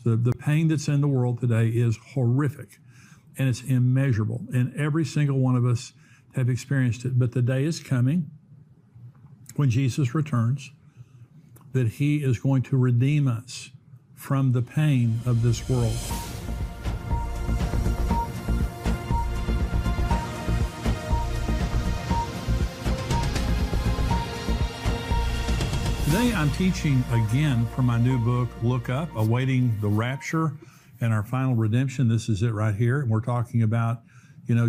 The pain that's in the world today is horrific, and it's immeasurable. And every single one of us have experienced it. But the day is coming when Jesus returns that he is going to redeem us from the pain of this world. Today I'm teaching again from my new book, Look Up, Awaiting the Rapture and Our Final Redemption. This is it right here. And we're talking about,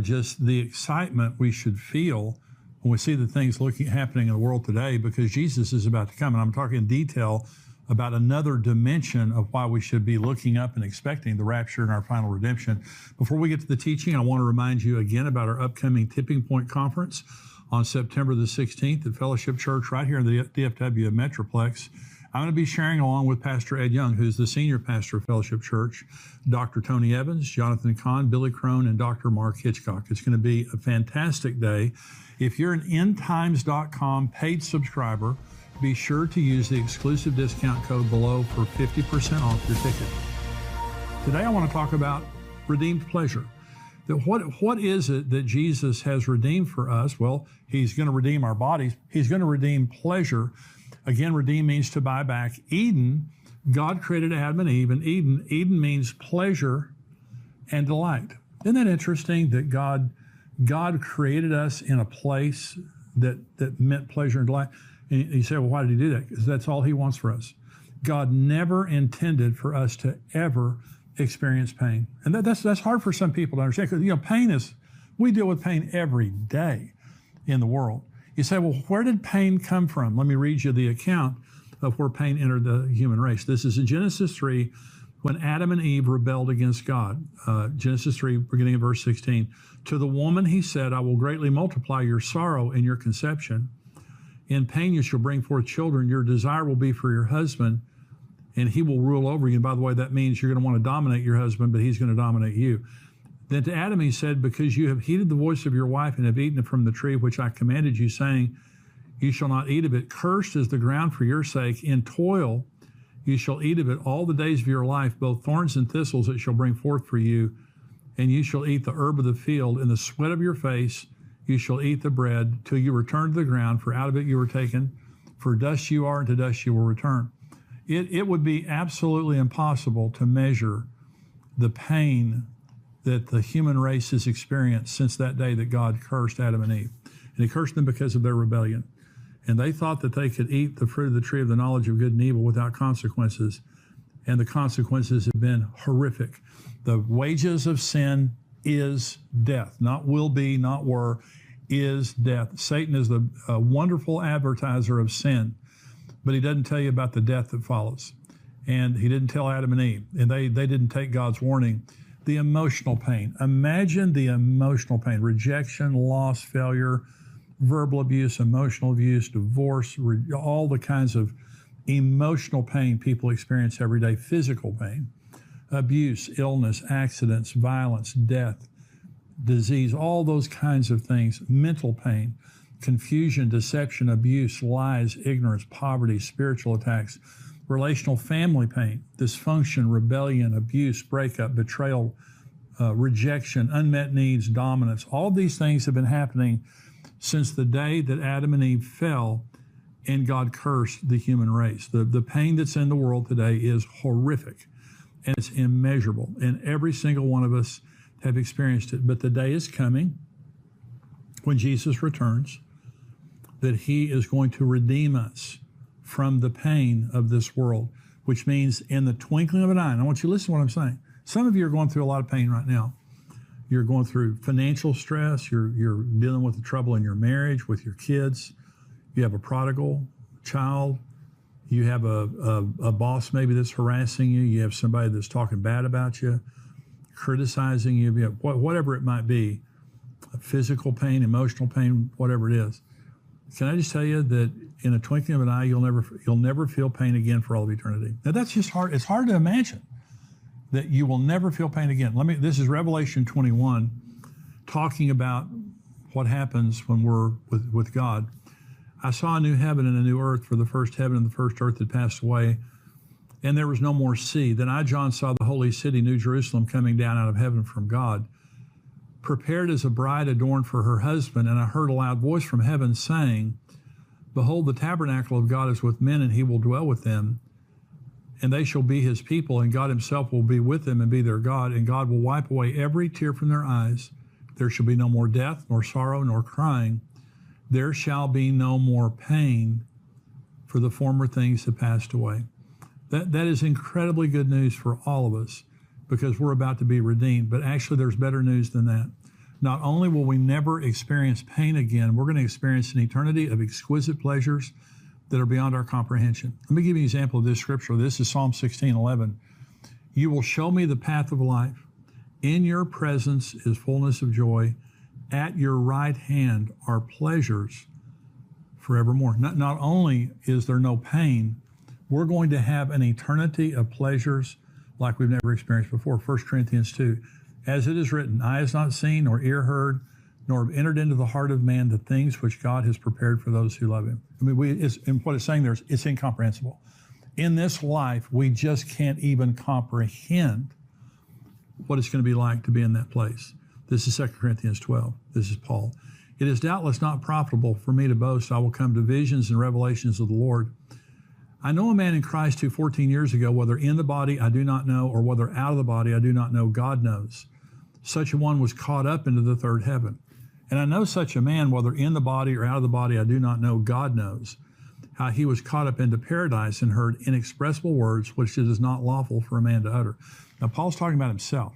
just the excitement we should feel when we see the things happening in the world today, because Jesus is about to come. And I'm talking in detail about another dimension of why we should be looking up and expecting the rapture and our final redemption. Before we get to the teaching, I want to remind you again about our upcoming Tipping Point Conference on September the 16th at Fellowship Church right here in the DFW Metroplex. I'm going to be sharing along with Pastor Ed Young, who's the senior pastor of Fellowship Church, Dr. Tony Evans, Jonathan Kahn, Billy Crone, and Dr. Mark Hitchcock. It's going to be a fantastic day. If you're an endtimes.com paid subscriber, be sure to use the exclusive discount code below for 50% off your ticket. Today I want to talk about redeemed pleasure. What is it that Jesus has redeemed for us? Well, he's going to redeem our bodies. He's going to redeem pleasure. Again, redeem means to buy back. Eden, God created Adam and Eve, and Eden means pleasure and delight. Isn't that interesting that God created us in a place that meant pleasure and delight? And you say, well, why did he do that? Because that's all he wants for us. God never intended for us to ever experience pain. And that's hard for some people to understand, because we deal with pain every day in the world. You say, well, where did pain come from? Let me read you the account of where pain entered the human race. This is in Genesis 3, when Adam and Eve rebelled against God. Genesis 3, beginning in verse 16. To the woman he said, I will greatly multiply your sorrow and your conception. In pain you shall bring forth children. Your desire will be for your husband, and he will rule over you. And by the way, that means you're going to want to dominate your husband, but he's going to dominate you. Then to Adam he said, because you have heeded the voice of your wife and have eaten from the tree which I commanded you, saying, you shall not eat of it. Cursed is the ground for your sake. In toil you shall eat of it all the days of your life. Both thorns and thistles it shall bring forth for you. And you shall eat the herb of the field. In the sweat of your face you shall eat the bread till you return to the ground, for out of it you were taken. For dust you are, and to dust you will return. It would be absolutely impossible to measure the pain that the human race has experienced since that day that God cursed Adam and Eve. And he cursed them because of their rebellion. And they thought that they could eat the fruit of the tree of the knowledge of good and evil without consequences. And the consequences have been horrific. The wages of sin is death. Not will be, not were, is death. Satan is the wonderful advertiser of sin, but he doesn't tell you about the death that follows. And he didn't tell Adam and Eve, and they didn't take God's warning. The emotional pain. Imagine the emotional pain. Rejection, loss, failure, verbal abuse, emotional abuse, divorce, all the kinds of emotional pain people experience every day. Physical pain, abuse, illness, accidents, violence, death, disease, all those kinds of things. Mental pain, confusion, deception, abuse, lies, ignorance, poverty, spiritual attacks, relational family pain, dysfunction, rebellion, abuse, breakup, betrayal, rejection, unmet needs, dominance. All these things have been happening since the day that Adam and Eve fell and God cursed the human race. The pain that's in the world today is horrific, and it's immeasurable. And every single one of us have experienced it. But the day is coming when Jesus returns that he is going to redeem us from the pain of this world, which means in the twinkling of an eye. And I want you to listen to what I'm saying. Some of you are going through a lot of pain right now. You're going through financial stress. You're dealing with the trouble in your marriage, with your kids. You have a prodigal child. You have a boss maybe that's harassing you. You have somebody that's talking bad about you, criticizing you, whatever it might be. Physical pain, emotional pain, whatever it is. Can I just tell you that in a twinkling of an eye, you'll never feel pain again for all of eternity. Now that's just hard. It's hard to imagine that you will never feel pain again. This is Revelation 21, talking about what happens when we're with God. I saw a new heaven and a new earth, for the first heaven and the first earth had passed away, and there was no more sea. Then I, John, saw the holy city, New Jerusalem, coming down out of heaven from God, prepared as a bride adorned for her husband. And I heard a loud voice from heaven saying, Behold, the tabernacle of God is with men, and he will dwell with them. And they shall be his people, and God himself will be with them and be their God. And God will wipe away every tear from their eyes. There shall be no more death, nor sorrow, nor crying. There shall be no more pain, for the former things have passed away. That is incredibly good news for all of us, because we're about to be redeemed. But actually, there's better news than that. Not only will we never experience pain again, we're going to experience an eternity of exquisite pleasures that are beyond our comprehension. Let me give you an example of this scripture. This is Psalm 16:11. You will show me the path of life. In your presence is fullness of joy. At your right hand are pleasures forevermore. Not only is there no pain, we're going to have an eternity of pleasures like we've never experienced before. 1 Corinthians 2. As it is written, eye has not seen, nor ear heard, nor have entered into the heart of man the things which God has prepared for those who love him. I mean, and what it's saying there is it's incomprehensible. In this life, we just can't even comprehend what it's going to be like to be in that place. This is 2 Corinthians 12. This is Paul. It is doubtless not profitable for me to boast. I will come to visions and revelations of the Lord. I know a man in Christ who 14 years ago, whether in the body I do not know, or whether out of the body I do not know, God knows. Such a one was caught up into the third heaven. And I know such a man, whether in the body or out of the body I do not know, God knows, how he was caught up into paradise and heard inexpressible words which it is not lawful for a man to utter. Now, Paul's talking about himself.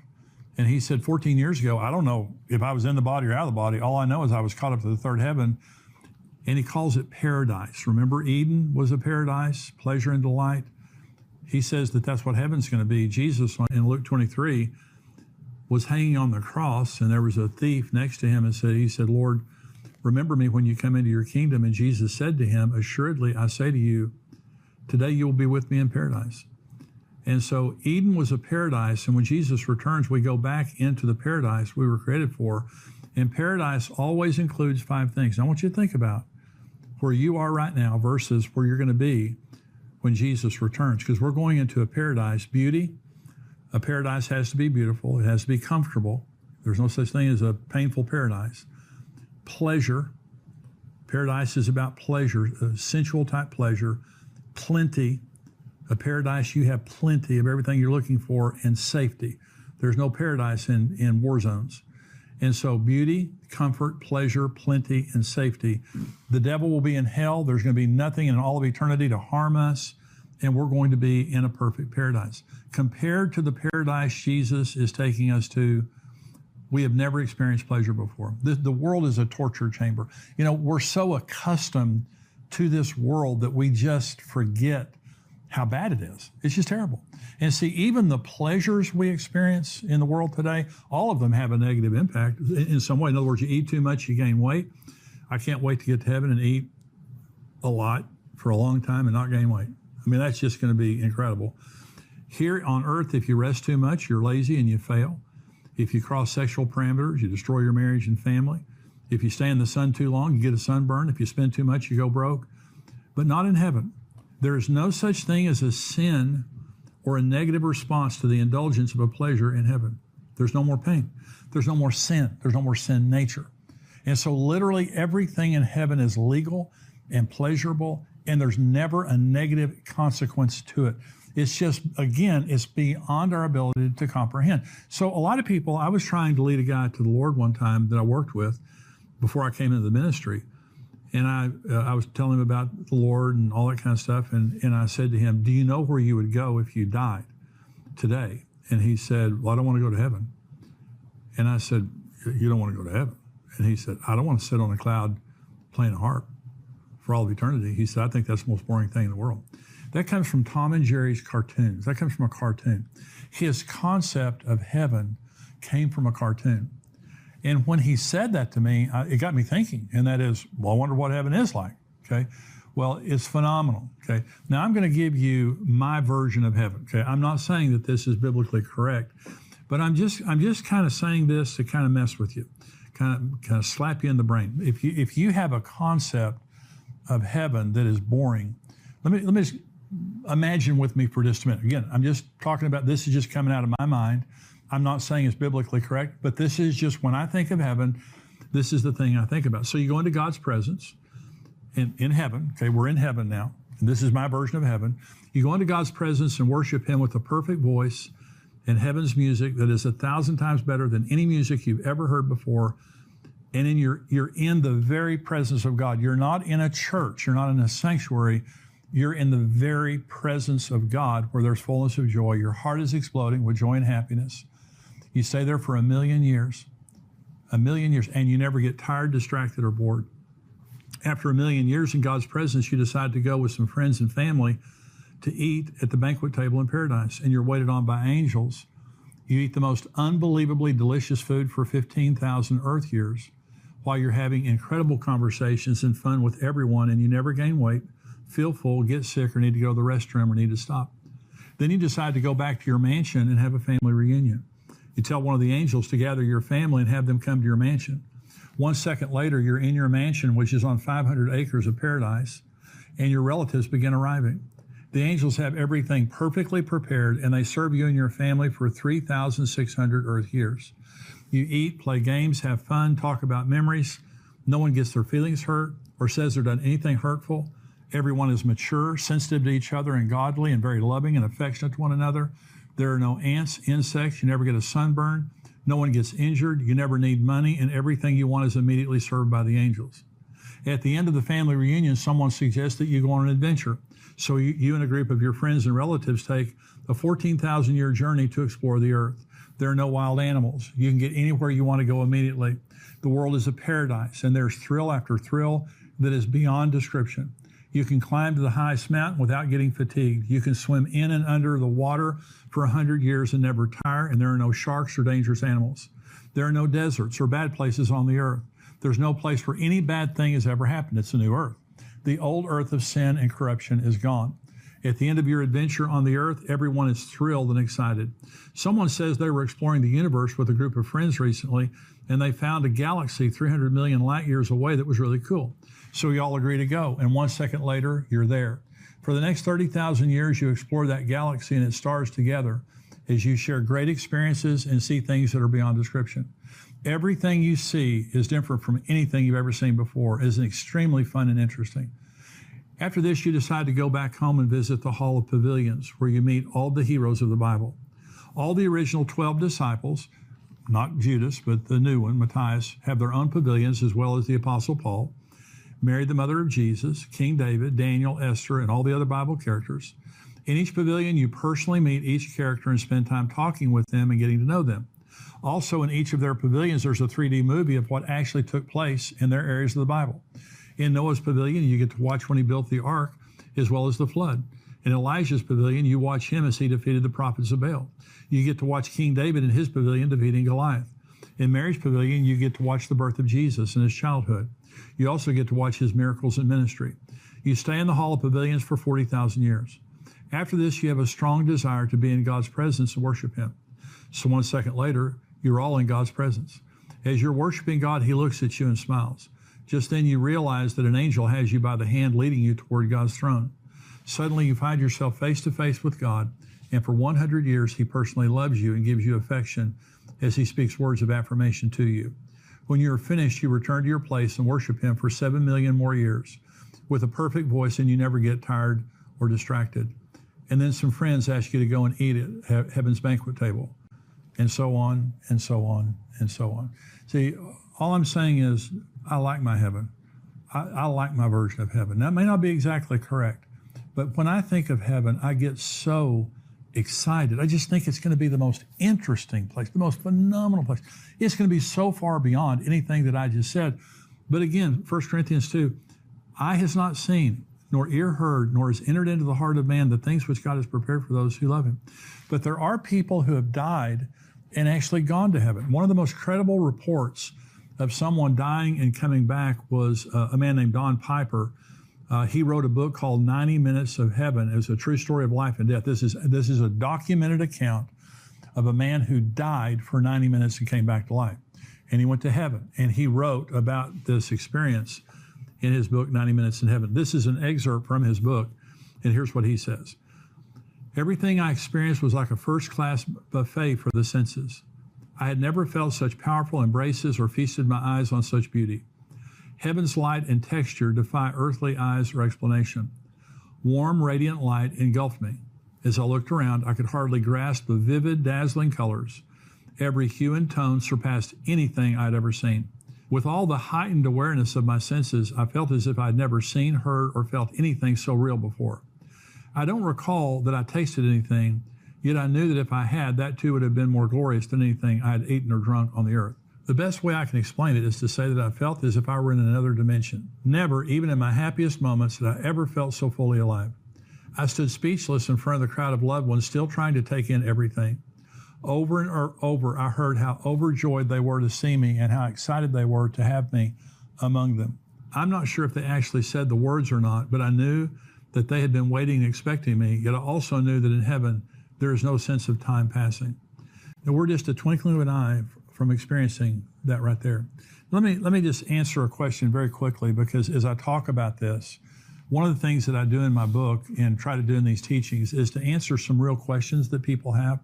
And he said 14 years ago, I don't know if I was in the body or out of the body. All I know is I was caught up to the third heaven. And he calls it paradise. Remember, Eden was a paradise, pleasure and delight. He says that that's what heaven's going to be. Jesus, in Luke 23, was hanging on the cross, and there was a thief next to him, and he said, Lord, remember me when you come into your kingdom. And Jesus said to him, assuredly, I say to you, today you will be with me in paradise. And so Eden was a paradise, and when Jesus returns, we go back into the paradise we were created for. And paradise always includes 5 things. Now, I want you to think about where you are right now versus where you're going to be when Jesus returns, because we're going into a paradise. Beauty, a paradise has to be beautiful. It has to be comfortable. There's no such thing as a painful paradise. Pleasure, paradise is about pleasure, sensual type pleasure. Plenty, a paradise, you have plenty of everything you're looking for. And safety. There's no paradise in war zones. And so beauty, comfort, pleasure, plenty, and safety. The devil will be in hell. There's going to be nothing in all of eternity to harm us, and we're going to be in a perfect paradise. Compared to the paradise Jesus is taking us to, we have never experienced pleasure before. The world is a torture chamber. You know, we're so accustomed to this world that we just forget how bad it is. It's just terrible. And see, even the pleasures we experience in the world today, all of them have a negative impact in some way. In other words, you eat too much, you gain weight. I can't wait to get to heaven and eat a lot for a long time and not gain weight. I mean, that's just going to be incredible. Here on earth, if you rest too much, you're lazy and you fail. If you cross sexual parameters, you destroy your marriage and family. If you stay in the sun too long, you get a sunburn. If you spend too much, you go broke. But not in heaven. There is no such thing as a sin or a negative response to the indulgence of a pleasure in heaven. There's no more pain. There's no more sin. There's no more sin nature. And so literally everything in heaven is legal and pleasurable, and there's never a negative consequence to it. It's just, again, it's beyond our ability to comprehend. So a lot of people, I was trying to lead a guy to the Lord one time that I worked with before I came into the ministry. And I was telling him about the Lord and all that kind of stuff. And I said to him, do you know where you would go if you died today? And he said, well, I don't want to go to heaven. And I said, you don't want to go to heaven? And he said, I don't want to sit on a cloud playing a harp for all of eternity. He said, I think that's the most boring thing in the world. That comes from Tom and Jerry's cartoons. That comes from a cartoon. His concept of heaven came from a cartoon. And when he said that to me, it got me thinking, and that is, well, I wonder what heaven is like, okay? Well, it's phenomenal, okay? Now, I'm going to give you my version of heaven, okay? I'm not saying that this is biblically correct, but I'm just kind of saying this to kind of mess with you, kind of slap you in the brain. If you have a concept of heaven that is boring, let me just imagine with me for just a minute. Again, I'm just talking about, this is just coming out of my mind. I'm not saying it's biblically correct, but this is just, when I think of heaven, this is the thing I think about. So you go into God's presence in heaven. Okay, we're in heaven now. And this is my version of heaven. You go into God's presence and worship him with a perfect voice and heaven's music that is 1,000 times better than any music you've ever heard before. And then you're in the very presence of God. You're not in a church. You're not in a sanctuary. You're in the very presence of God where there's fullness of joy. Your heart is exploding with joy and happiness. You stay there for 1,000,000 years, and you never get tired, distracted, or bored. After 1,000,000 years in God's presence, you decide to go with some friends and family to eat at the banquet table in paradise, and you're waited on by angels. You eat the most unbelievably delicious food for 15,000 earth years while you're having incredible conversations and fun with everyone, and you never gain weight, feel full, get sick, or need to go to the restroom or need to stop. Then you decide to go back to your mansion and have a family reunion. You tell one of the angels to gather your family and have them come to your mansion. 1 second later, you're in your mansion, which is on 500 acres of paradise, and your relatives begin arriving. The angels have everything perfectly prepared, and they serve you and your family for 3,600 earth years. You eat, play games, have fun, talk about memories. No one gets their feelings hurt or says they've done anything hurtful. Everyone is mature, sensitive to each other, and godly, and very loving and affectionate to one another. There are no ants, insects. You never get a sunburn. No one gets injured. You never need money, and everything you want is immediately served by the angels. At the end of the family reunion, someone suggests that you go on an adventure. So you and a group of your friends and relatives take a 14,000-year journey to explore the earth. There are no wild animals. You can get anywhere you want to go immediately. The world is a paradise, and there's thrill after thrill that is beyond description. You can climb to the highest mountain without getting fatigued. You can swim in and under the water for 100 years and never tire, and there are no sharks or dangerous animals. There are no deserts or bad places on the earth. There's no place where any bad thing has ever happened. It's a new earth. The old earth of sin and corruption is gone. At the end of your adventure on the earth, everyone is thrilled and excited. Someone says they were exploring the universe with a group of friends recently, and they found a galaxy 300 million light years away that was really cool. So you all agree to go, and 1 second later, you're there. For the next 30,000 years, you explore that galaxy and its stars together as you share great experiences and see things that are beyond description. Everything you see is different from anything you've ever seen before. It is extremely fun and interesting. After this, you decide to go back home and visit the Hall of Pavilions, where you meet all the heroes of the Bible. All the original 12 disciples, not Judas, but the new one, Matthias, have their own pavilions, as well as the Apostle Paul, Mary, the mother of Jesus, King David, Daniel, Esther, and all the other Bible characters. In each pavilion, you personally meet each character and spend time talking with them and getting to know them. Also, in each of their pavilions, there's a 3D movie of what actually took place in their areas of the Bible. In Noah's pavilion, you get to watch when he built the ark, as well as the flood. In Elijah's pavilion, you watch him as he defeated the prophets of Baal. You get to watch King David in his pavilion defeating Goliath. In Mary's pavilion, you get to watch the birth of Jesus and his childhood. You also get to watch his miracles in ministry. You stay in the Hall of Pavilions for 40,000 years. After this, you have a strong desire to be in God's presence and worship him. So 1 second later, you're all in God's presence. As you're worshiping God, he looks at you and smiles. Just then you realize that an angel has you by the hand leading you toward God's throne. Suddenly you find yourself face to face with God, and for 100 years he personally loves you and gives you affection as he speaks words of affirmation to you. When you are finished, you return to your place and worship him for 7 million more years with a perfect voice, and you never get tired or distracted. And then some friends ask you to go and eat at heaven's banquet table, and so on, and so on, and so on. See, all I'm saying is I like my heaven. I like my version of heaven. That may not be exactly correct, but when I think of heaven, I get so excited. I just think it's going to be the most interesting place, the most phenomenal place. It's going to be so far beyond anything that I just said. But again, 1 Corinthians 2, eye has not seen, nor ear heard, nor has entered into the heart of man the things which God has prepared for those who love him. But there are people who have died and actually gone to heaven. One of the most credible reports of someone dying and coming back was a man named Don Piper. He wrote a book called 90 Minutes of Heaven. It was a true story of life and death. This is a documented account of a man who died for 90 minutes and came back to life. And he went to heaven. And he wrote about this experience in his book, 90 Minutes in Heaven. This is an excerpt from his book. And here's what he says. Everything I experienced was like a first-class buffet for the senses. I had never felt such powerful embraces or feasted my eyes on such beauty. Heaven's light and texture defy earthly eyes or explanation. Warm, radiant light engulfed me. As I looked around, I could hardly grasp the vivid, dazzling colors. Every hue and tone surpassed anything I'd ever seen. With all the heightened awareness of my senses, I felt as if I'd never seen, heard, or felt anything so real before. I don't recall that I tasted anything, yet I knew that if I had, that too would have been more glorious than anything I had eaten or drunk on the earth. The best way I can explain it is to say that I felt as if I were in another dimension. Never, even in my happiest moments, did I ever felt so fully alive. I stood speechless in front of the crowd of loved ones, still trying to take in everything. Over and over, I heard how overjoyed they were to see me and how excited they were to have me among them. I'm not sure if they actually said the words or not, but I knew that they had been waiting and expecting me, yet I also knew that in heaven, there is no sense of time passing. And we're just a twinkling of an eye from experiencing that right there. Let me just answer a question very quickly, because as I talk about this, one of the things that I do in my book and try to do in these teachings is to answer some real questions that people have.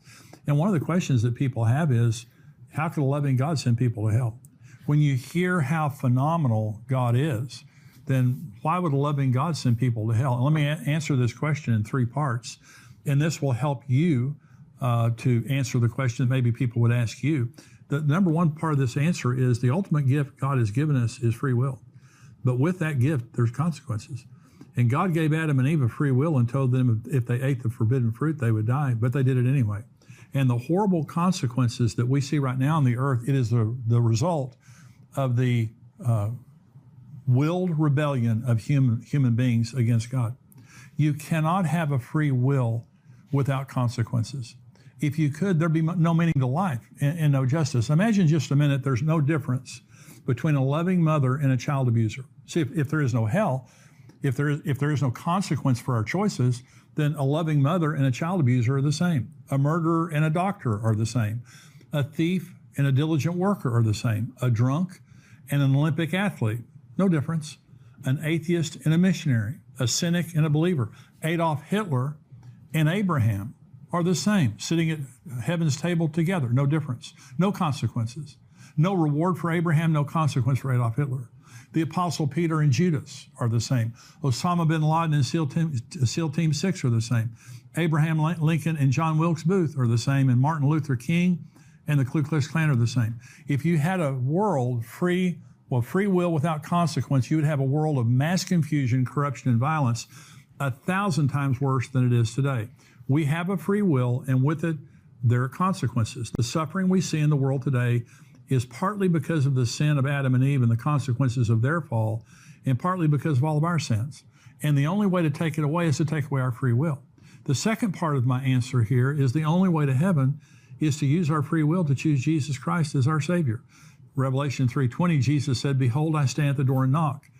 And one of the questions that people have is, how could a loving God send people to hell? When you hear how phenomenal God is, then why would a loving God send people to hell? And let me answer this question in 3 parts. And this will help you to answer the question that maybe people would ask you. The number one part of this answer is the ultimate gift God has given us is free will. But with that gift, there's consequences. And God gave Adam and Eve a free will and told them if they ate the forbidden fruit, they would die, but they did it anyway. And the horrible consequences that we see right now on the earth, it is the result of the willed rebellion of human beings against God. You cannot have a free will without consequences. If you could, there'd be no meaning to life and no justice. Imagine just a minute, there's no difference between a loving mother and a child abuser. See, if there is no hell, if there is no consequence for our choices, then a loving mother and a child abuser are the same. A murderer and a doctor are the same. A thief and a diligent worker are the same. A drunk and an Olympic athlete, no difference. An atheist and a missionary. A cynic and a believer. Adolf Hitler and Abraham are the same, sitting at heaven's table together, no difference. No consequences. No reward for Abraham, no consequence for Adolf Hitler. The Apostle Peter and Judas are the same. Osama bin Laden and SEAL Team 6 are the same. Abraham Lincoln and John Wilkes Booth are the same, and Martin Luther King and the Ku Klux Klan are the same. If you had a world free will without consequence, you would have a world of mass confusion, corruption, and violence 1,000 times worse than it is today. We have a free will, and with it, there are consequences. The suffering we see in the world today is partly because of the sin of Adam and Eve and the consequences of their fall, and partly because of all of our sins. And the only way to take it away is to take away our free will. The second part of my answer here is the only way to heaven is to use our free will to choose Jesus Christ as our Savior. Revelation 3:20, Jesus said, "Behold, I stand at the door and knock.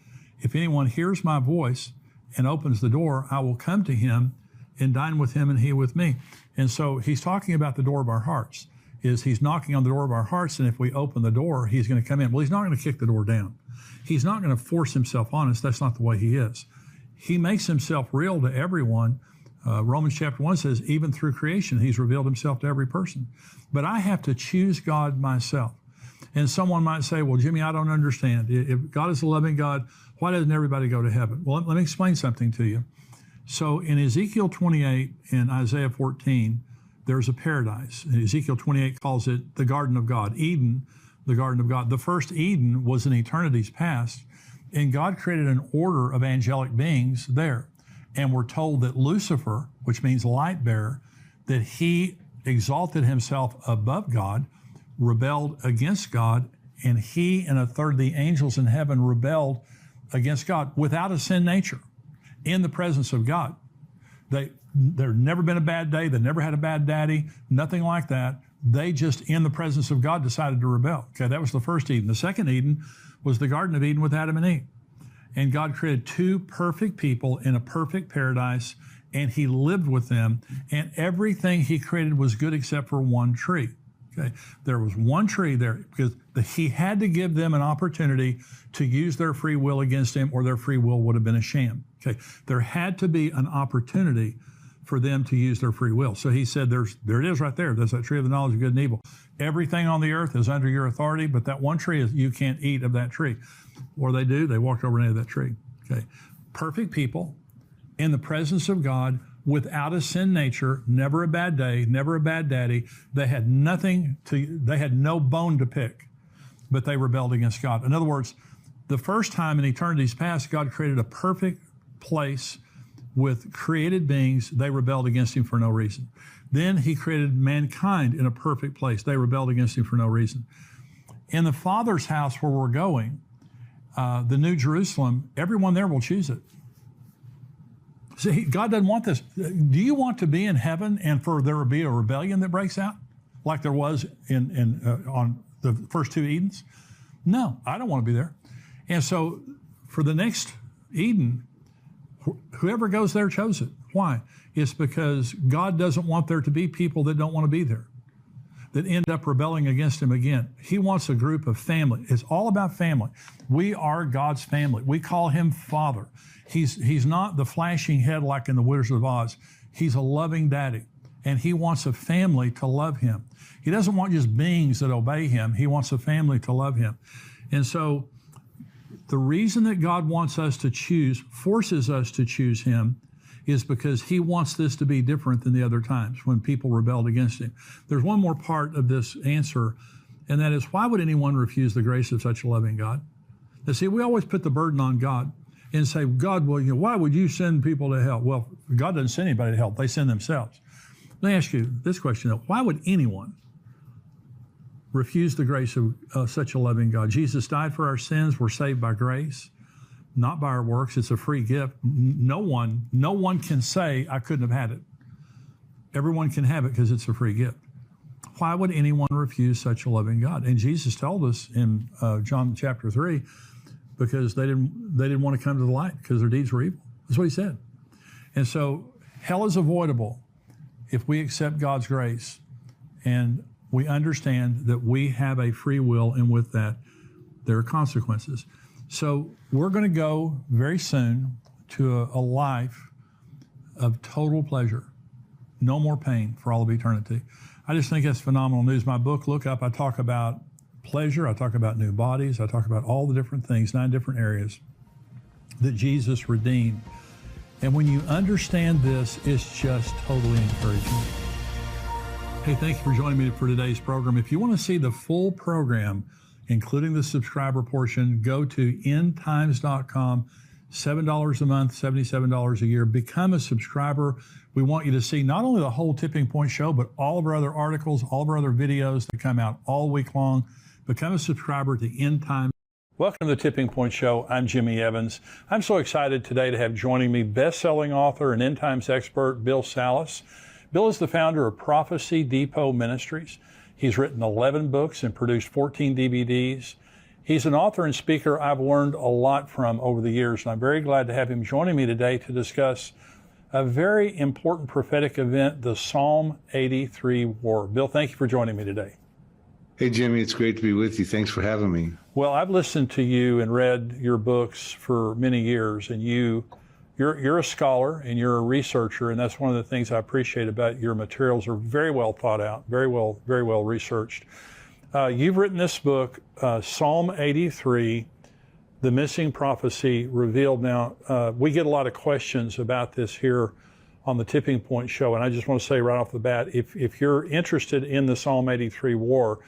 If anyone hears my voice and opens the door, I will come to him and dine with him and he with me." And so he's talking about the door of our hearts. He's knocking on the door of our hearts, and if we open the door, he's going to come in. Well, he's not going to kick the door down. He's not going to force himself on us. That's not the way he is. He makes himself real to everyone. Romans chapter 1 says, even through creation, he's revealed himself to every person. But I have to choose God myself. And someone might say, well, Jimmy, I don't understand. If God is a loving God, why doesn't everybody go to heaven? Well, let me explain something to you. So in Ezekiel 28 and Isaiah 14, there's a paradise. Ezekiel 28 calls it the Garden of God. Eden, the Garden of God. The first Eden was in eternity's past, and God created an order of angelic beings there. And we're told that Lucifer, which means light bearer, that he exalted himself above God, rebelled against God, and he and a third of the angels in heaven rebelled against God without a sin nature in the presence of God. There'd never been a bad day. They never had a bad daddy, nothing like that. They just, in the presence of God, decided to rebel. Okay, that was the first Eden. The second Eden was the Garden of Eden with Adam and Eve. And God created 2 perfect people in a perfect paradise, and he lived with them, and everything he created was good except for one tree. Okay, there was one tree there because he had to give them an opportunity to use their free will against him, or their free will would have been a sham. Okay, there had to be an opportunity for them to use their free will. So he said, there it is right there. There's that tree of the knowledge of good and evil. Everything on the earth is under your authority, but that one tree is, you can't eat of that tree. What do? They walked over and ate that tree. Okay, perfect people in the presence of God, without a sin nature, never a bad day, never a bad daddy. They had they had no bone to pick, but they rebelled against God. In other words, the first time in eternity's past, God created a perfect place with created beings. They rebelled against him for no reason. Then he created mankind in a perfect place. They rebelled against him for no reason. In the Father's house where we're going, the New Jerusalem, everyone there will choose it. See, God doesn't want this. Do you want to be in heaven and for there will be a rebellion that breaks out like there was on the first two Edens? No, I don't want to be there. And so for the next Eden, whoever goes there chose it. Why? It's because God doesn't want there to be people that don't want to be there, that end up rebelling against him again. He wants a group of family. It's all about family. We are God's family. We call him Father. He's not the flashing head like in the Wizard of Oz. He's a loving daddy, and he wants a family to love him. He doesn't want just beings that obey him. He wants a family to love him. And so the reason that God wants us to choose, forces us to choose him, is because he wants this to be different than the other times when people rebelled against him. There's one more part of this answer, and that is, why would anyone refuse the grace of such a loving God? Now, see, we always put the burden on God and say, God, well, why would you send people to hell? Well, God doesn't send anybody to hell. They send themselves. Let me ask you this question, though. Why would anyone refuse the grace of such a loving God? Jesus died for our sins. We're saved by grace, not by our works. It's a free gift. No one can say, I couldn't have had it. Everyone can have it because it's a free gift. Why would anyone refuse such a loving God? And Jesus told us in John chapter 3, because they didn't want to come to the light because their deeds were evil. That's what he said. And so hell is avoidable if we accept God's grace and we understand that we have a free will, and with that, there are consequences. So we're going to go very soon to a life of total pleasure, no more pain for all of eternity. I just think that's phenomenal news. My book, Look Up, I talk about pleasure, I talk about new bodies, I talk about all the different things, 9 different areas that Jesus redeemed. And when you understand this, it's just totally encouraging. Hey, thank you for joining me for today's program. If you want to see the full program, including the subscriber portion, go to endtimes.com, $7 a month, $77 a year. Become a subscriber. We want you to see not only the whole Tipping Point show, but all of our other articles, all of our other videos that come out all week long. Become a subscriber to End Times. Welcome to the Tipping Point Show. I'm Jimmy Evans. I'm so excited today to have joining me best-selling author and End Times expert, Bill Salus. Bill is the founder of Prophecy Depot Ministries. He's written 11 books and produced 14 DVDs. He's an author and speaker I've learned a lot from over the years, and I'm very glad to have him joining me today to discuss a very important prophetic event, the Psalm 83 War. Bill, thank you for joining me today. Hey, Jimmy, it's great to be with you. Thanks for having me. Well, I've listened to you and read your books for many years, and you're a scholar and you're a researcher, and that's one of the things I appreciate about your materials. Are very well thought out, very well researched. You've written this book, Psalm 83, The Missing Prophecy Revealed. Now, we get a lot of questions about this here on the Tipping Point Show, and I just want to say right off the bat, if you're interested in the Psalm 83 war,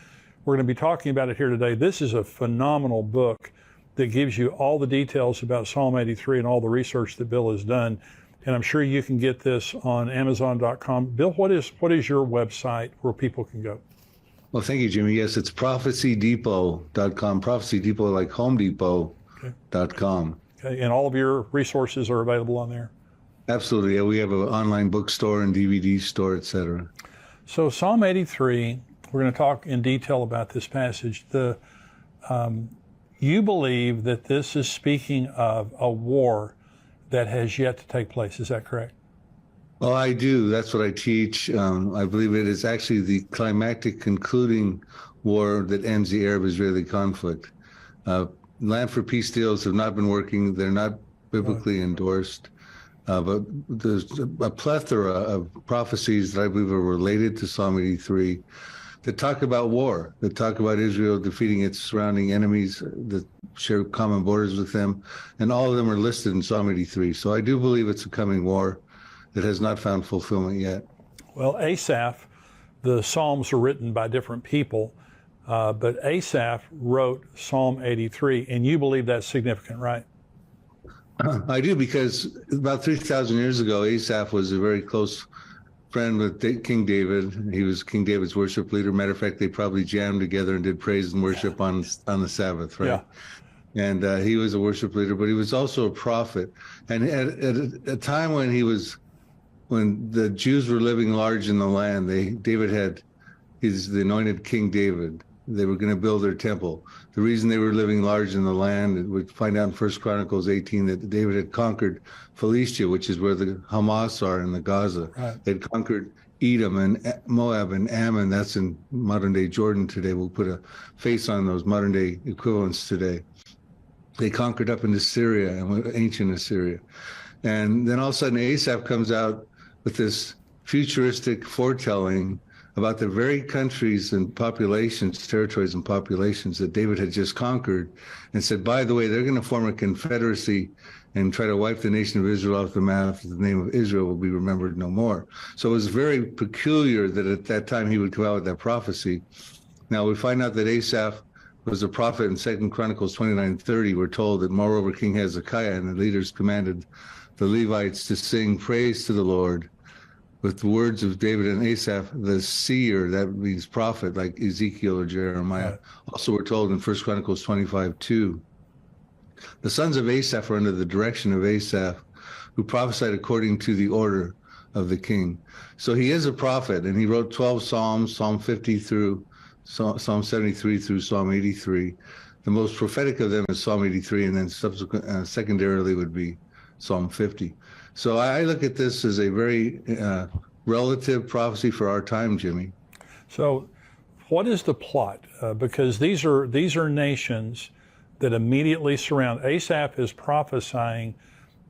we're going to be talking about it here today. This is a phenomenal book that gives you all the details about Psalm 83 and all the research that Bill has done. And I'm sure you can get this on Amazon.com. Bill, what is your website where people can go? Well, thank you, Jimmy. Yes, it's prophecydepot.com. Prophecy Depot, like Home Depot.com. Okay, and all of your resources are available on there? Absolutely. Yeah, we have an online bookstore and DVD store, etc. So Psalm 83, we're going to talk in detail about this passage. You believe that this is speaking of a war that has yet to take place. Is that correct? Oh, I do. That's what I teach. I believe it is actually the climactic concluding war that ends the Arab-Israeli conflict. Uh, Land for Peace deals have not been working. They're not biblically endorsed. But there's a plethora of prophecies that I believe are related to Psalm 83 that talk about war, that talk about Israel defeating its surrounding enemies that share common borders with them. And all of them are listed in Psalm 83. So I do believe it's a coming war that has not found fulfillment yet. Well, Asaph, the Psalms are written by different people, but Asaph wrote Psalm 83, and you believe that's significant, right? I do, because about 3,000 years ago, Asaph was a very close friend with King David. He was King David's worship leader. Matter of fact, they probably jammed together and did praise and worship on the Sabbath, right? Yeah. And he was a worship leader, but he was also a prophet. And at a time when the Jews were living large in the land, he's the anointed King David. They were going to build their temple. The reason they were living large in the land, we find out in 1 Chronicles 18 that David had conquered Philistia, which is where the Hamas are in the Gaza. Right. They'd conquered Edom and Moab and Ammon. That's in modern-day Jordan today. We'll put a face on those modern-day equivalents today. They conquered up into Syria and ancient Assyria. And then all of a sudden, Asaph comes out with this futuristic foretelling about the very countries and populations, territories and populations that David had just conquered, and said, by the way, they're going to form a confederacy and try to wipe the nation of Israel off the map. The name of Israel will be remembered no more. So it was very peculiar that at that time he would come out with that prophecy. Now we find out that Asaph was a prophet in 2 Chronicles 29:30. We're told that moreover King Hezekiah and the leaders commanded the Levites to sing praise to the Lord with the words of David and Asaph, the seer, that means prophet, like Ezekiel or Jeremiah. Right. Also, we're told in 1 Chronicles 25:2, the sons of Asaph are under the direction of Asaph, who prophesied according to the order of the king. So he is a prophet, and he wrote 12 Psalms, Psalm 50 through Psalm 73 through Psalm 83. The most prophetic of them is Psalm 83, and then secondarily would be Psalm 50. So I look at this as a very relative prophecy for our time, Jimmy. So what is the plot? Because these are nations that immediately surround. Asaph is prophesying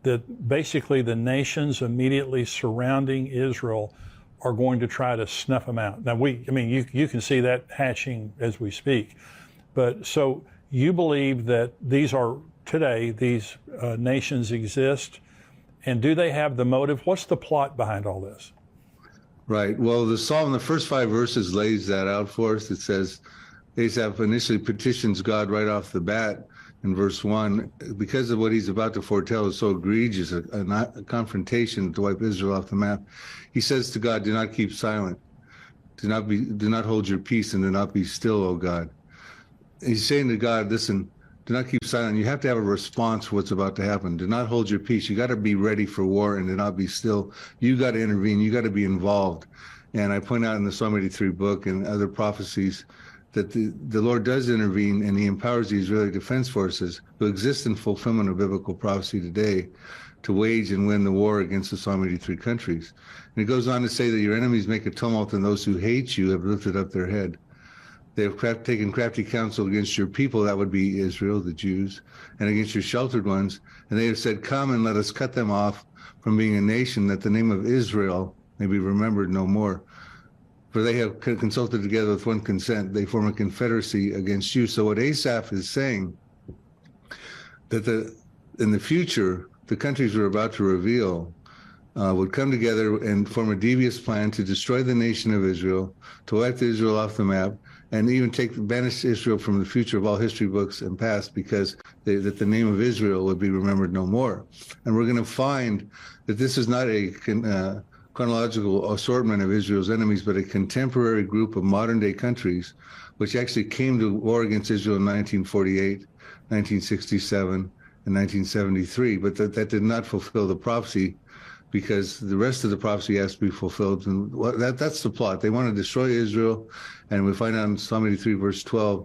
that basically the nations immediately surrounding Israel are going to try to snuff them out. Now, you can see that hatching as we speak. But so you believe that these nations exist, and do they have the motive? What's the plot behind all this? Right. Well, the psalm, the first 5 verses lays that out for us. It says Asaph initially petitions God right off the bat in verse 1 because of what he's about to foretell is so egregious, a confrontation to wipe Israel off the map. He says to God, do not keep silent. Do not hold your peace, and do not be still, O God. He's saying to God, listen, do not keep silent. You have to have a response to what's about to happen. Do not hold your peace. You got to be ready for war and do not be still. You got to intervene. You got to be involved. And I point out in the Psalm 83 book and other prophecies that the Lord does intervene, and he empowers the Israeli Defense Forces who exist in fulfillment of biblical prophecy today to wage and win the war against the Psalm 83 countries. And it goes on to say that your enemies make a tumult, and those who hate you have lifted up their head. They have taken crafty counsel against your people, that would be Israel, the Jews, and against your sheltered ones. And they have said, come and let us cut them off from being a nation, that the name of Israel may be remembered no more. For they have consulted together with one consent. They form a confederacy against you. So what Asaph is saying, that in the future, the countries we're about to reveal would come together and form a devious plan to destroy the nation of Israel, to wipe Israel off the map, and even banish Israel from the future of all history books and past, because that the name of Israel would be remembered no more. And we're going to find that this is not a chronological assortment of Israel's enemies, but a contemporary group of modern-day countries, which actually came to war against Israel in 1948, 1967, and 1973, but that did not fulfill the prophecy, because the rest of the prophecy has to be fulfilled. And that's the plot. They want to destroy Israel. And we find out in Psalm 83, verse 12,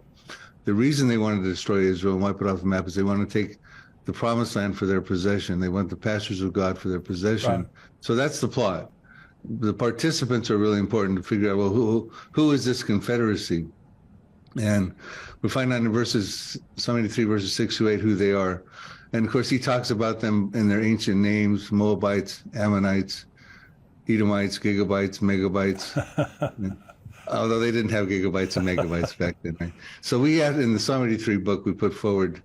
the reason they wanted to destroy Israel and wipe it off the map is they want to take the promised land for their possession. They want the pastures of God for their possession. Right. So that's the plot. the participants are really important to figure out, well, who is this confederacy? And we find out in Psalm 83, verses 6 to 8, who they are. And of course, he talks about them in their ancient names: Moabites, Ammonites, Edomites, gigabytes, megabytes. Although they didn't have gigabytes and megabytes back then. Right? So we have, in the Psalm 83 book, we put forward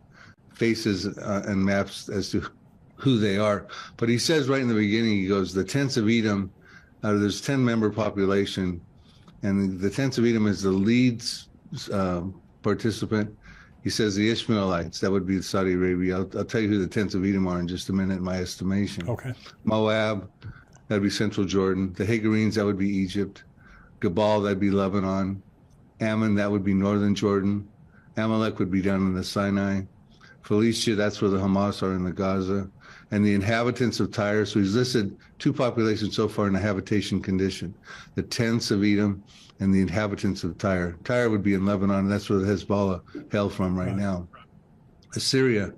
faces and maps as to who they are. But he says right in the beginning, he goes, the tents of Edom, there's 10-member population, and the tents of Edom is the lead participant. He says the Ishmaelites, that would be Saudi Arabia. I'll tell you who the tents of Edom are in just a minute, in my estimation. Okay. Moab, that'd be central Jordan. The Hagarenes, that would be Egypt. Gebal, that'd be Lebanon. Ammon, that would be northern Jordan. Amalek would be down in the Sinai. Philistia, that's where the Hamas are in the Gaza. And the inhabitants of Tyre, so he's listed 2 populations so far in a habitation condition: the tents of Edom and the inhabitants of Tyre. Tyre would be in Lebanon, and that's where the Hezbollah hail from right now. Assyria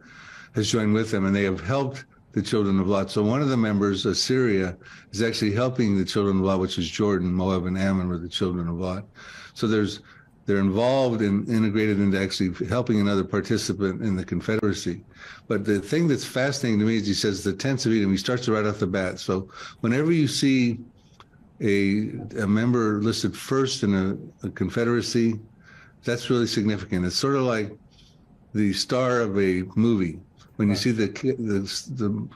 has joined with them, and they have helped the children of Lot. So one of the members, Assyria, is actually helping the children of Lot, which is Jordan. Moab and Ammon were the children of Lot. So they're involved and integrated into actually helping another participant in the Confederacy. But the thing that's fascinating to me is he says the tents of Edom. He starts right off the bat. So whenever you see a member listed first in a Confederacy, that's really significant. It's sort of like the star of a movie. When you see the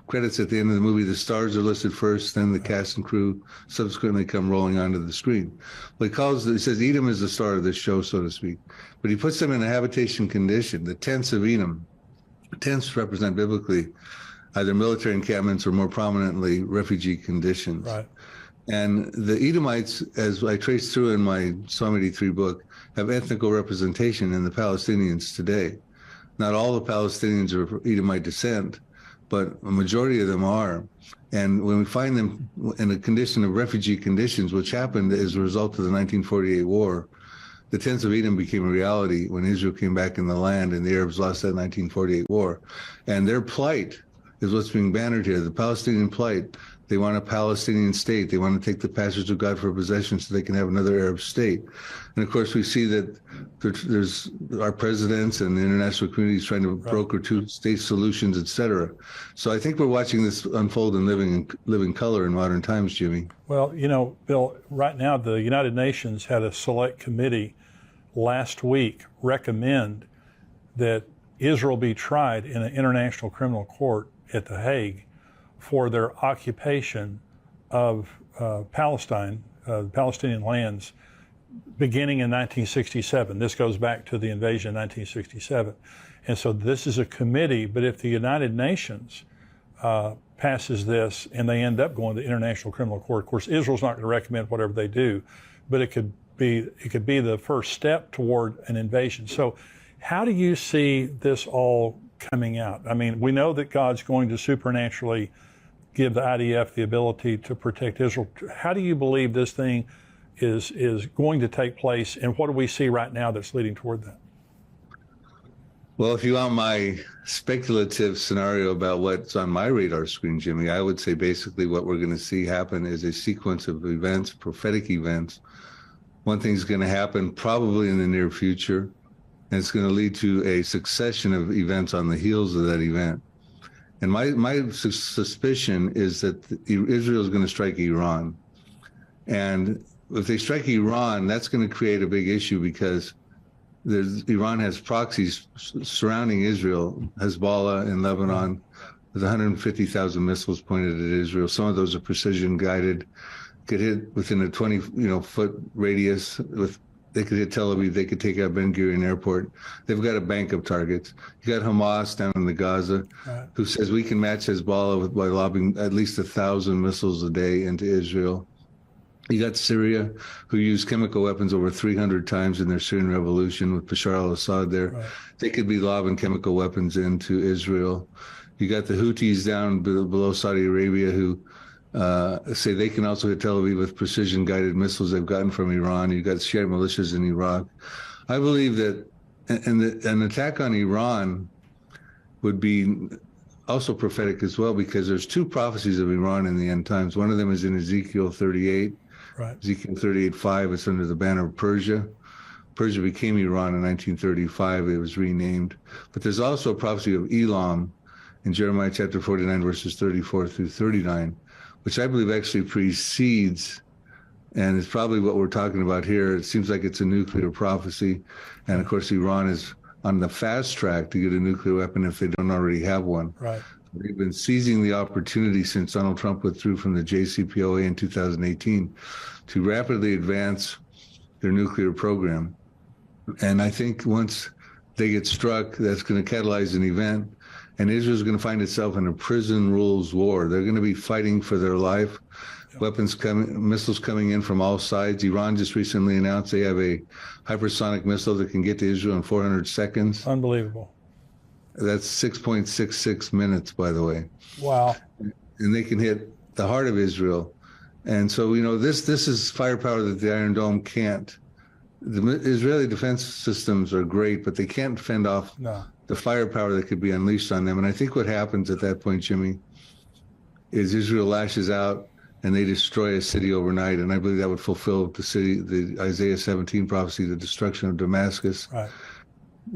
credits at the end of the movie, the stars are listed first, then the cast and crew subsequently come rolling onto the screen. Well, he says Edom is the star of this show, so to speak. But he puts them in a habitation condition, the tents of Edom. Tents represent biblically either military encampments or more prominently refugee conditions. Right. And the Edomites, as I trace through in my Psalm 83 book, have ethnical representation in the Palestinians today. Not all the Palestinians are of Edomite descent, but a majority of them are. And when we find them in a condition of refugee conditions, which happened as a result of the 1948 war, the tents of Edom became a reality when Israel came back in the land and the Arabs lost that 1948 war. And their plight is what's being bannered here, the Palestinian plight. They want a Palestinian state. They want to take the passage of God for possession so they can have another Arab state. And of course, we see that there's our presidents and the international community is trying to broker 2-state solutions, et cetera. So I think we're watching this unfold in living color in modern times, Jimmy. Well, you know, Bill, right now the United Nations had a select committee last week recommend that Israel be tried in an international criminal court at The Hague for their occupation of Palestine, Palestinian lands, beginning in 1967. This goes back to the invasion in 1967. And so this is a committee, but if the United Nations passes this and they end up going to the International Criminal Court, of course, Israel's not going to recommend whatever they do, but it could be the first step toward an invasion. So how do you see this all coming out? I mean, we know that God's going to supernaturally give the IDF the ability to protect Israel. How do you believe this thing is going to take place, and what do we see right now that's leading toward that? Well, if you want my speculative scenario about what's on my radar screen, Jimmy, I would say basically what we're going to see happen is a sequence of events, prophetic events. One thing's going to happen probably in the near future, and it's going to lead to a succession of events on the heels of that event. And my suspicion is that Israel is going to strike Iran. And if they strike Iran, that's going to create a big issue because Iran has proxies surrounding Israel, Hezbollah in Lebanon, with 150,000 missiles pointed at Israel. Some of those are precision guided, could hit within a 20-foot radius. They could hit Tel Aviv, they could take out Ben Gurion Airport. They've got a bank of targets. You got Hamas down in the Gaza, who says we can match Hezbollah by lobbing at least 1,000 missiles a day into Israel. You got Syria, who used chemical weapons over 300 times in their Syrian revolution with Bashar al-Assad there. Right. They could be lobbing chemical weapons into Israel. You got the Houthis down below Saudi Arabia who say they can also hit Tel Aviv with precision-guided missiles they've gotten from Iran. You've got Shiite militias in Iraq. I believe that an attack on Iran would be also prophetic as well, because there's two prophecies of Iran in the end times. One of them is in Ezekiel 38. Right. Ezekiel 38:5. It's under the banner of Persia. Persia became Iran in 1935. It was renamed. But there's also a prophecy of Elam in Jeremiah chapter 49, verses 34 through 39, which I believe actually precedes, and it's probably what we're talking about here. It seems like it's a nuclear prophecy. And of course, Iran is on the fast track to get a nuclear weapon if they don't already have one. Right. They've been seizing the opportunity since Donald Trump withdrew from the JCPOA in 2018 to rapidly advance their nuclear program. And I think once they get struck, that's going to catalyze an event, and Israel's going to find itself in a prison rules war. They're going to be fighting for their life. Weapons coming, missiles coming in from all sides. Iran just recently announced they have a hypersonic missile that can get to Israel in 400 seconds. Unbelievable. That's 6.66 minutes, by the way. Wow. And they can hit the heart of Israel. And so, this is firepower that the Iron Dome can't. The Israeli defense systems are great, but they can't fend off the firepower that could be unleashed on them. And I think what happens at that point, Jimmy, is Israel lashes out and they destroy a city overnight. And I believe that would fulfill the Isaiah 17 prophecy, the destruction of Damascus. Right.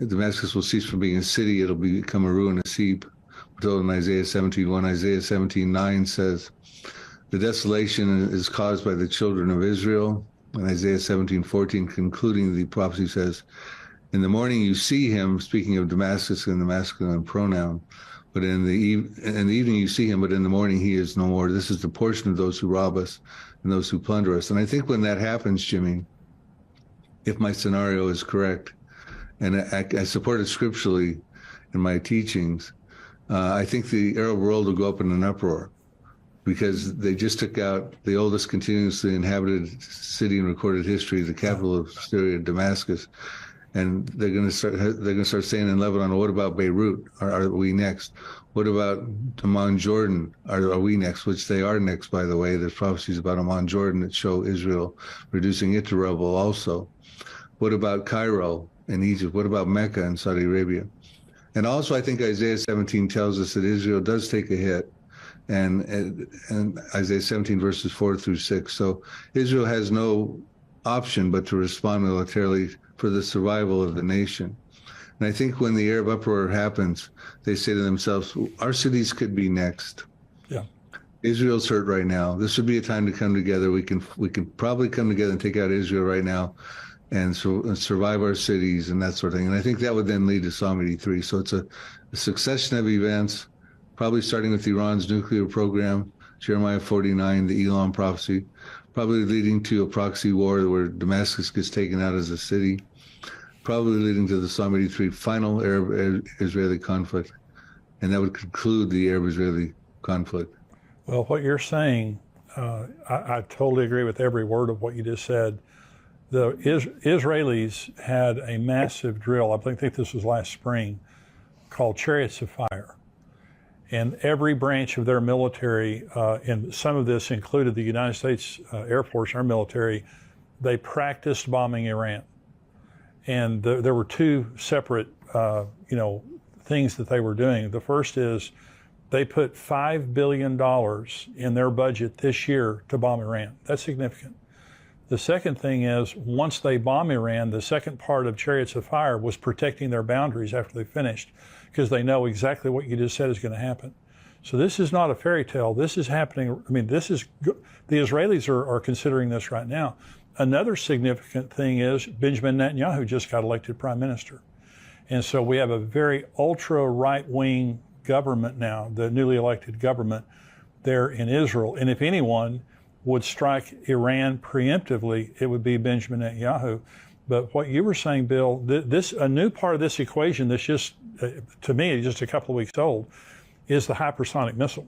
Damascus will cease from being a city. It'll become a ruinous heap. We're told in Isaiah 17:1. Isaiah 17:9 says, the desolation is caused by the children of Israel. And Isaiah 17:14, concluding the prophecy, says, in the morning you see him, speaking of Damascus in the masculine pronoun, but in the evening you see him, but in the morning he is no more. This is the portion of those who rob us and those who plunder us. And I think when that happens, Jimmy, if my scenario is correct, and I support it scripturally in my teachings, I think the Arab world will go up in an uproar, because they just took out the oldest continuously inhabited city in recorded history, the capital of Syria, Damascus, and they're going to start saying in Lebanon, well, what about Beirut? Are we next? What about Amman, Jordan? Are we next? Which they are next, by the way. There's prophecies about Amman, Jordan that show Israel reducing it to rubble also. What about Cairo in Egypt? What about Mecca in Saudi Arabia? And also, I think Isaiah 17 tells us that Israel does take a hit. And Isaiah 17 verses 4 through 6. So Israel has no option but to respond militarily for the survival of the nation. And I think when the Arab uproar happens, they say to themselves, our cities could be next. Yeah. Israel's hurt right now. This would be a time to come together. We can probably come together and take out Israel right now and survive our cities and that sort of thing. And I think that would then lead to Psalm 83. So it's a succession of events, probably starting with Iran's nuclear program, Jeremiah 49, the Elam prophecy, probably leading to a proxy war where Damascus gets taken out as a city, probably leading to the Psalm 83 final Arab-Israeli conflict, and that would conclude the Arab-Israeli conflict. Well, what you're saying, I totally agree with every word of what you just said. The Israelis had a massive drill, I think this was last spring, called Chariots of Fire. And every branch of their military, and some of this included the United States Air Force, our military, they practiced bombing Iran. And there were two separate, things that they were doing. The first is they put $5 billion in their budget this year to bomb Iran. That's significant. The second thing is, once they bomb Iran, the second part of Chariots of Fire was protecting their boundaries after they finished, because they know exactly what you just said is going to happen. So this is not a fairy tale. This is happening. I mean, the Israelis are considering this right now. Another significant thing is Benjamin Netanyahu just got elected prime minister. And so we have a very ultra right-wing government now, the newly elected government there in Israel. And if anyone would strike Iran preemptively, it would be Benjamin Netanyahu. But what you were saying, Bill, a new part of this equation that's just, to me, just a couple of weeks old, is the hypersonic missile.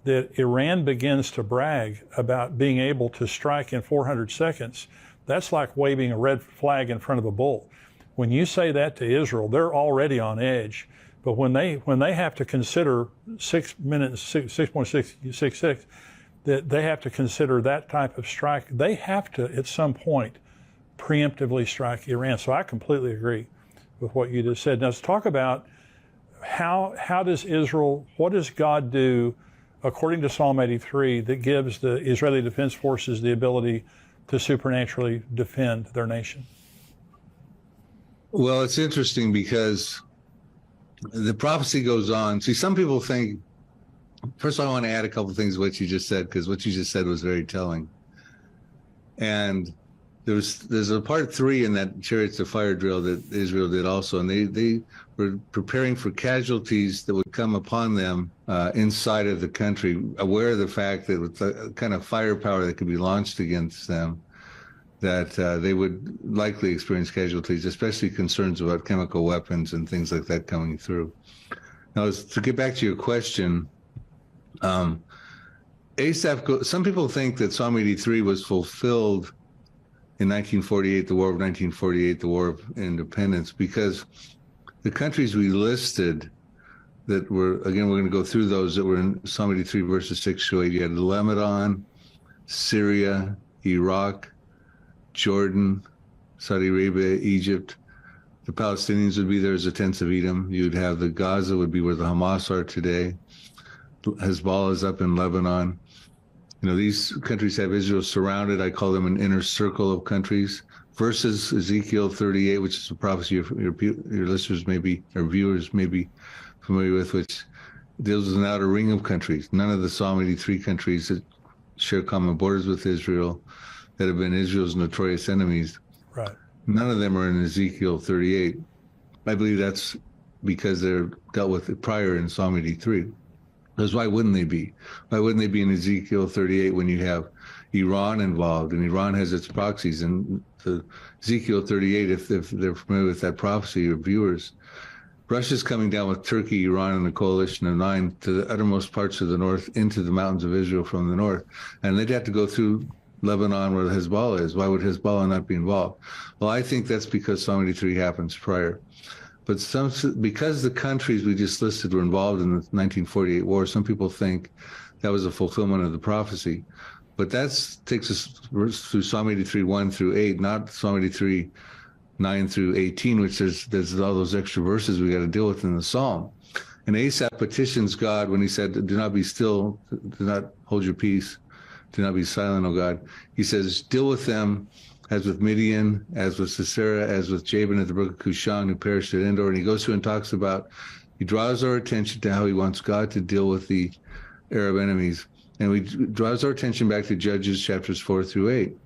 That Iran begins to brag about being able to strike in 400 seconds. That's like waving a red flag in front of a bull. When you say that to Israel, they're already on edge. But when they have to consider 6 minutes, 6.666, that they have to consider that type of strike, they have to, at some point, preemptively strike Iran. So I completely agree with what you just said. Now let's talk about how does Israel, what does God do according to Psalm 83 that gives the Israeli Defense Forces the ability to supernaturally defend their nation? Well, it's interesting because the prophecy goes on. See, some people think, first of all, I want to add a couple of things to what you just said, because what you just said was very telling. And there's a part 3 in that chariots of fire drill that Israel did also, and they were preparing for casualties that would come upon them inside of the country, aware of the fact that with the kind of firepower that could be launched against them, that they would likely experience casualties, especially concerns about chemical weapons and things like that coming through. Now, to get back to your question, Asaph, some people think that Psalm 83 was fulfilled in 1948, the War of 1948, the War of Independence, because the countries we listed that were, again, we're going to go through those that were in Psalm 83, verses 6 to 8. You had Lebanon, Syria, Iraq, Jordan, Saudi Arabia, Egypt. The Palestinians would be there as the tents of Edom. You'd have the Gaza would be where the Hamas are today. Hezbollah is up in Lebanon. You know, these countries have Israel surrounded. I call them an inner circle of countries. Versus Ezekiel 38, which is a prophecy your listeners may be, or viewers may be familiar with, which deals with an outer ring of countries. None of the Psalm 83 countries that share common borders with Israel, that have been Israel's notorious enemies. Right. None of them are in Ezekiel 38. I believe that's because they're dealt with prior in Psalm 83. Because why wouldn't they be? Why wouldn't they be in Ezekiel 38 when you have Iran involved, and Iran has its proxies? And the Ezekiel 38, if they're familiar with that prophecy, your viewers, Russia's coming down with Turkey, Iran, and a coalition of 9 to the uttermost parts of the north, into the mountains of Israel from the north. And they'd have to go through Lebanon, where Hezbollah is. Why would Hezbollah not be involved? Well, I think that's because Psalm 83 happens prior. But because the countries we just listed were involved in the 1948 war, some people think that was a fulfillment of the prophecy. But that takes us through Psalm 83, 1 through 8, not Psalm 83, 9 through 18, which there's all those extra verses we got to deal with in the Psalm. And Asaph petitions God when he said, do not be still, do not hold your peace, do not be silent, O God. He says, deal with them as with Midian, as with Sisera, as with Jabin at the brook of Kushan, who perished at Endor. And he goes through and talks about, he draws our attention to how he wants God to deal with the Arab enemies. And he draws our attention back to Judges chapters 4 through 8.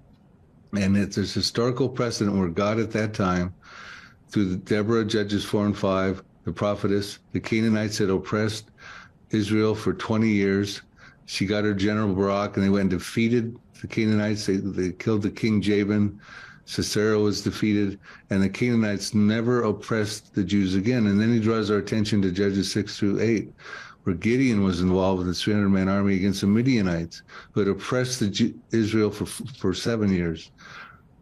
And there's historical precedent where God at that time, through the Deborah, Judges 4 and 5, the prophetess, the Canaanites had oppressed Israel for 20 years. She got her general Barak, and they went and defeated the Canaanites. They killed the king Jabin. Sisera was defeated, and the Canaanites never oppressed the Jews again. And then he draws our attention to Judges 6 through 8, where Gideon was involved with a 300-man army against the Midianites, who had oppressed Israel for 7 years,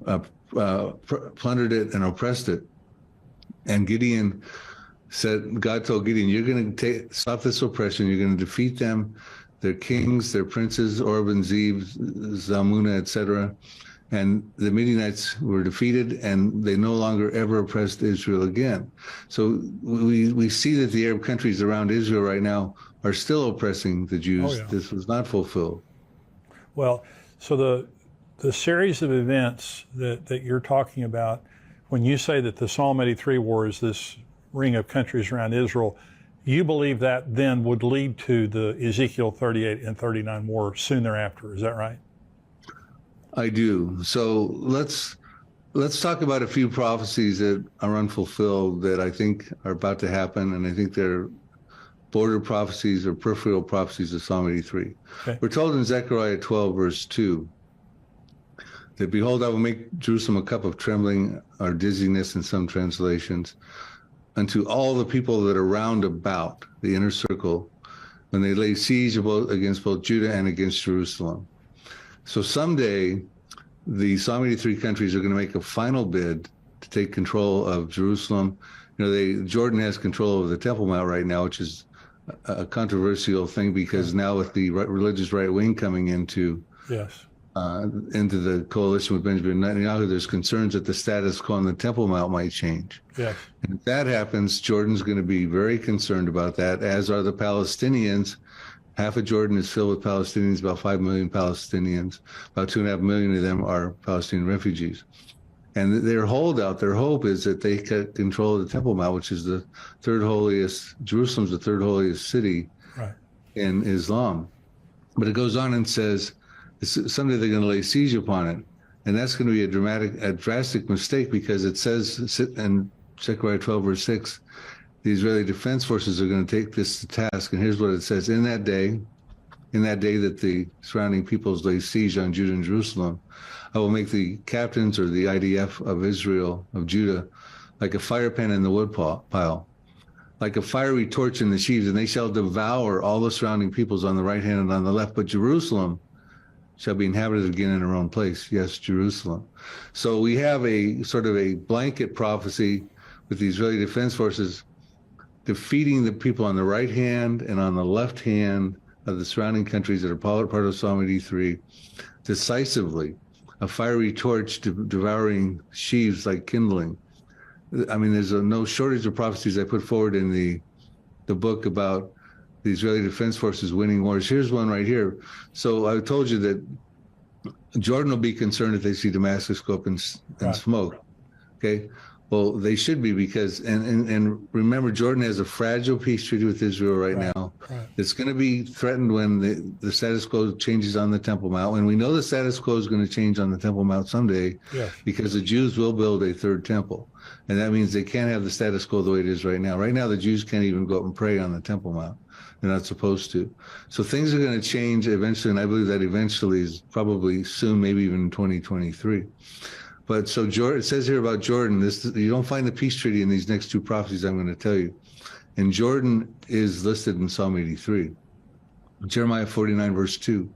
plundered it and oppressed it. And Gideon said, God told Gideon, you're going to stop this oppression. You're going to defeat them, their kings, their princes, Orb and Zeb, Zalmunna, etc. And the Midianites were defeated, and they no longer ever oppressed Israel again. So we see that the Arab countries around Israel right now are still oppressing the Jews. Oh, yeah. This was not fulfilled. Well, so the series of events that you're talking about, when you say that the Psalm 83 war is this ring of countries around Israel, you believe that then would lead to the Ezekiel 38 and 39 war soon thereafter. Is that right? I do. So let's talk about a few prophecies that are unfulfilled that I think are about to happen, and I think they're border prophecies or peripheral prophecies of Psalm 83. Okay. We're told in Zechariah 12, verse 2, that, behold, I will make Jerusalem a cup of trembling or dizziness in some translations, unto all the people that are round about the inner circle, when they lay siege against both Judah and against Jerusalem. So someday, the Psalm 83 countries are going to make a final bid to take control of Jerusalem. You know, Jordan has control of the Temple Mount right now, which is a controversial thing, because now with the religious right wing coming into yes, into the coalition with Benjamin Netanyahu, there's concerns that the status quo on the Temple Mount might change. Yes. And if that happens, Jordan's going to be very concerned about that, as are the Palestinians. Half of Jordan is filled with Palestinians, about 5 million Palestinians. About 2.5 million of them are Palestinian refugees. And their holdout, their hope is that they get control of the Temple Mount, which is the third holiest, Jerusalem's the third holiest city in Islam. But it goes on and says, someday they're going to lay siege upon it. And that's going to be a drastic mistake, because it says in Zechariah 12, verse 6, the Israeli Defense Forces are going to take this to task. And here's what it says. In that day that the surrounding peoples lay siege on Judah and Jerusalem, I will make the captains, or the IDF of Israel, of Judah, like a fire pan in the wood pile, like a fiery torch in the sheaves, and they shall devour all the surrounding peoples on the right hand and on the left. But Jerusalem shall be inhabited again in her own place. Yes, Jerusalem. So we have a sort of a blanket prophecy with the Israeli Defense Forces defeating the people on the right hand and on the left hand of the surrounding countries that are part of Psalm 83 decisively. A fiery torch devouring sheaves like kindling. I mean, there's no shortage of prophecies I put forward in the book about the Israeli Defense Forces winning wars. Here's one right here. So I told you that Jordan will be concerned if they see Damascus go up in smoke. Okay. Well, they should be, because, and remember, Jordan has a fragile peace treaty with Israel right now. It's going to be threatened when the status quo changes on the Temple Mount. And we know the status quo is going to change on the Temple Mount someday, because the Jews will build a third temple. And that means they can't have the status quo the way it is right now. Right now, the Jews can't even go up and pray on the Temple Mount. They're not supposed to. So things are going to change eventually, and I believe that eventually is probably soon, maybe even in 2023. But so Jordan, it says here about Jordan, you don't find the peace treaty in these next two prophecies I'm going to tell you. And Jordan is listed in Psalm 83. Jeremiah 49, verse 2.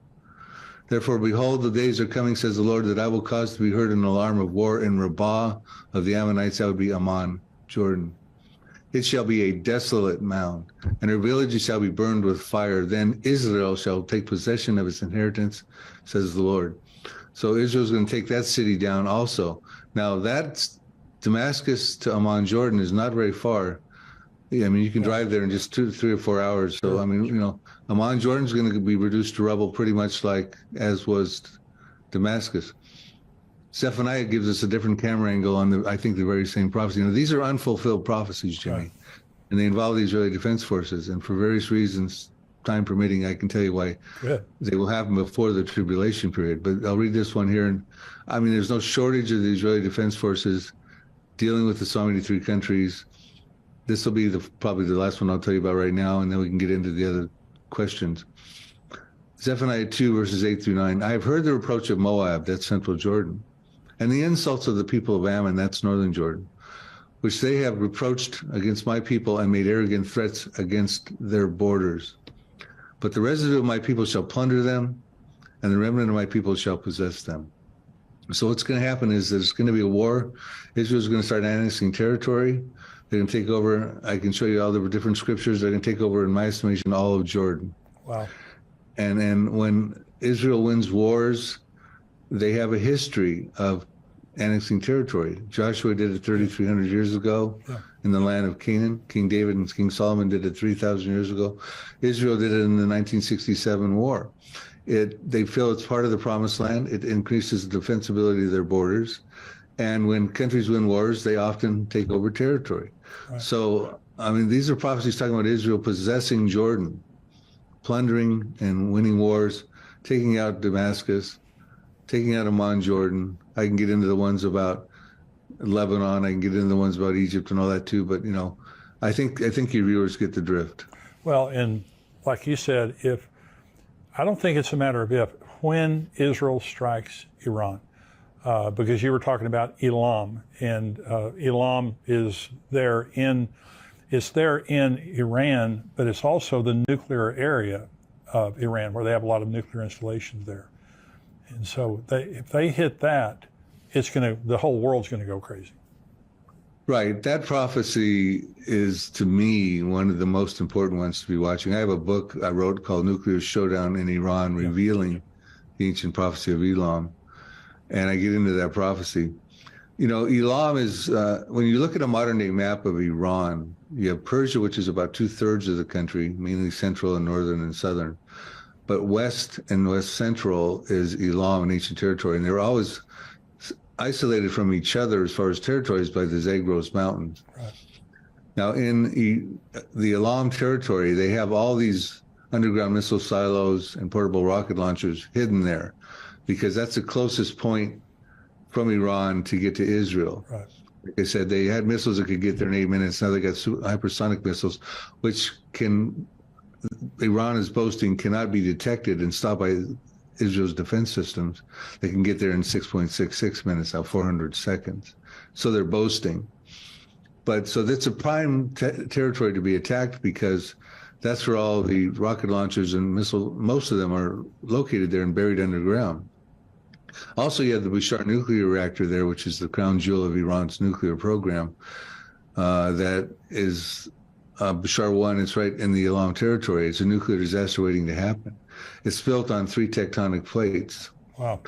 Therefore, behold, the days are coming, says the Lord, that I will cause to be heard an alarm of war in Rabbah of the Ammonites. That would be Ammon, Jordan. It shall be a desolate mound, and her villages shall be burned with fire. Then Israel shall take possession of its inheritance, says the Lord. So Israel's going to take that city down also. Now, that's Damascus to Ammon, Jordan is not very far. I mean, you can drive there in just 3 or 4 hours. So, I mean, Ammon, Jordan's going to be reduced to rubble pretty much like as was Damascus. Zephaniah gives us a different camera angle on I think the very same prophecy. These are unfulfilled prophecies, Jimmy, and they involve the Israeli Defense Forces. And for various reasons, time permitting, I can tell you why they will happen before the tribulation period. But I'll read this one here. And I mean, there's no shortage of the Israeli Defense Forces dealing with the Psalm 83 countries. This will be probably the last one I'll tell you about right now, and then we can get into the other questions. Zephaniah 2, verses 8 through 9. I have heard the reproach of Moab, that's central Jordan, and the insults of the people of Ammon, that's northern Jordan, which they have reproached against my people and made arrogant threats against their borders. But the residue of my people shall plunder them, and the remnant of my people shall possess them. So what's going to happen is there's going to be a war. Israel's going to start annexing territory. They're going to take over. I can show you all the different scriptures. They're going to take over, in my estimation, all of Jordan. Wow. And when Israel wins wars, they have a history of annexing territory. Joshua did it 3,300 years ago in the land of Canaan. King David and King Solomon did it 3,000 years ago. Israel did it in the 1967 war. They feel it's part of the promised land. It increases the defensibility of their borders. And when countries win wars, they often take over territory. Right. So, I mean, these are prophecies talking about Israel possessing Jordan, plundering and winning wars, taking out Damascus, taking out Ammon, Jordan. I can get into the ones about Lebanon. I can get into the ones about Egypt and all that too. But, I think your viewers get the drift. Well, and like you said, I don't think it's a matter of when Israel strikes Iran, because you were talking about Elam, and Elam is there in Iran, but it's also the nuclear area of Iran, where they have a lot of nuclear installations there. And so if they hit that, the whole world's going to go crazy. Right. That prophecy is, to me, one of the most important ones to be watching. I have a book I wrote called Nuclear Showdown in Iran, revealing the ancient prophecy of Elam. And I get into that prophecy. Elam is, when you look at a modern day map of Iran, you have Persia, which is about 2/3 of the country, mainly central and northern and southern. But west and west central is Elam, an ancient territory. And they're always isolated from each other as far as territories by the Zagros Mountains. Right. Now, in the Elam territory, they have all these underground missile silos and portable rocket launchers hidden there because that's the closest point from Iran to get to Israel. Right. Like I said, they had missiles that could get there in 8 minutes. Now they got hypersonic missiles, which Iran is boasting cannot be detected and stopped by Israel's defense systems. They can get there in 6.66 minutes, now 400 seconds. So they're boasting. But so that's a prime territory to be attacked because that's where all the rocket launchers and most of them are located there and buried underground. Also, you have the Bushehr nuclear reactor there, which is the crown jewel of Iran's nuclear program. That is Bushehr 1. It's right in the Elam territory. It's a nuclear disaster waiting to happen. It's built on 3 tectonic plates. Wow.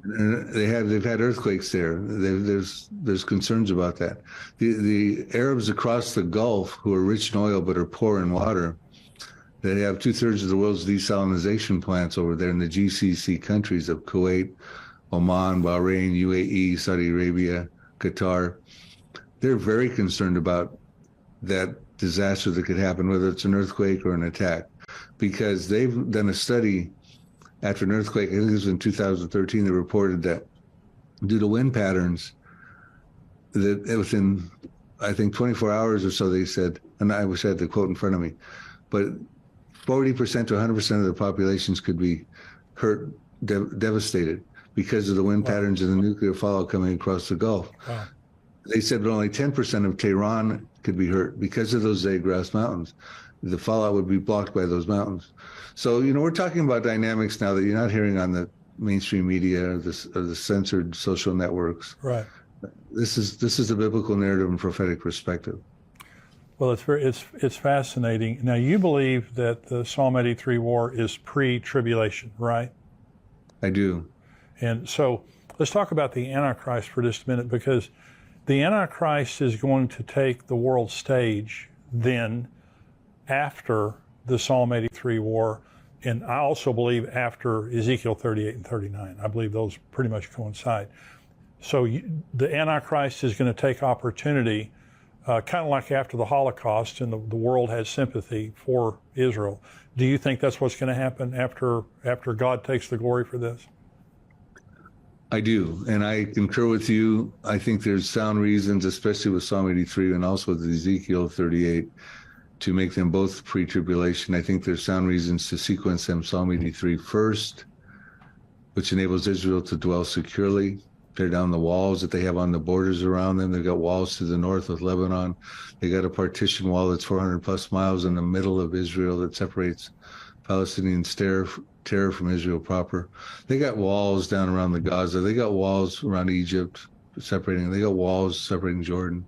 And they've had earthquakes there. There's concerns about that. The Arabs across the Gulf, who are rich in oil but are poor in water, they have 2/3 of the world's desalination plants over there in the GCC countries of Kuwait, Oman, Bahrain, UAE, Saudi Arabia, Qatar. They're very concerned about that disaster that could happen, whether it's an earthquake or an attack, because they've done a study after an earthquake. I think it was in 2013. They reported that due to wind patterns, that within, I think, 24 hours or so, they said, and I wish I had the quote in front of me, but 40% to 100% of the populations could be hurt, devastated because of the wind patterns and the nuclear fallout coming across the Gulf. Wow. They said that only 10% of Tehran could be hurt because of those Zagros Mountains. The fallout would be blocked by those mountains. So, we're talking about dynamics now that you're not hearing on the mainstream media or the censored social networks. Right. This is the biblical narrative and prophetic perspective. Well, it's fascinating. Now, you believe that the Psalm 83 war is pre-tribulation, right? I do. And so let's talk about the Antichrist for just a minute, because the Antichrist is going to take the world stage then after the Psalm 83 war, and I also believe after Ezekiel 38 and 39. I believe those pretty much coincide. So the Antichrist is going to take opportunity, kind of like after the Holocaust, and the world has sympathy for Israel. Do you think that's what's going to happen after God takes the glory for this? I do, and I concur with you. I think there's sound reasons, especially with Psalm 83 and also with Ezekiel 38, to make them both pre-tribulation. I think there's sound reasons to sequence them Psalm 83 first, which enables Israel to dwell securely, tear down the walls that they have on the borders around them. They've got walls to the north with Lebanon. They got a partition wall that's 400 plus miles in the middle of Israel that separates Palestinian terror from Israel proper. They got walls down around the Gaza. They got walls around Egypt separating. They got walls separating Jordan.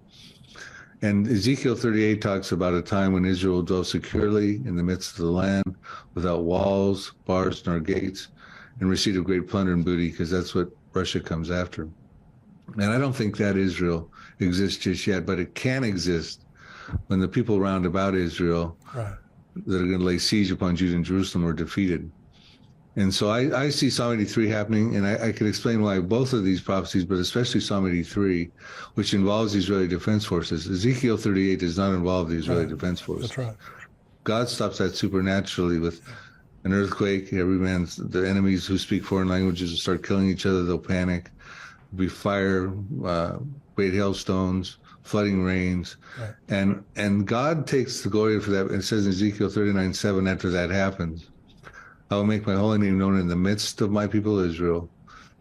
And Ezekiel 38 talks about a time when Israel will dwell securely in the midst of the land without walls, bars, nor gates, in receipt of great plunder and booty, because that's what Russia comes after. And I don't think that Israel exists just yet, but it can exist when the people round about Israel that are going to lay siege upon Judah and Jerusalem are defeated. And so I see Psalm 83 happening, and I could explain why both of these prophecies, but especially Psalm 83, which involves the Israeli Defense Forces. Ezekiel 38 does not involve the Israeli Defense Forces. That's right. God stops that supernaturally with an earthquake. The enemies who speak foreign languages will start killing each other. They'll panic. There'll be fire, great hailstones, flooding rains. Right. And God takes the glory for that. It says in Ezekiel 39:7, after that happens, I will make my holy name known in the midst of my people Israel.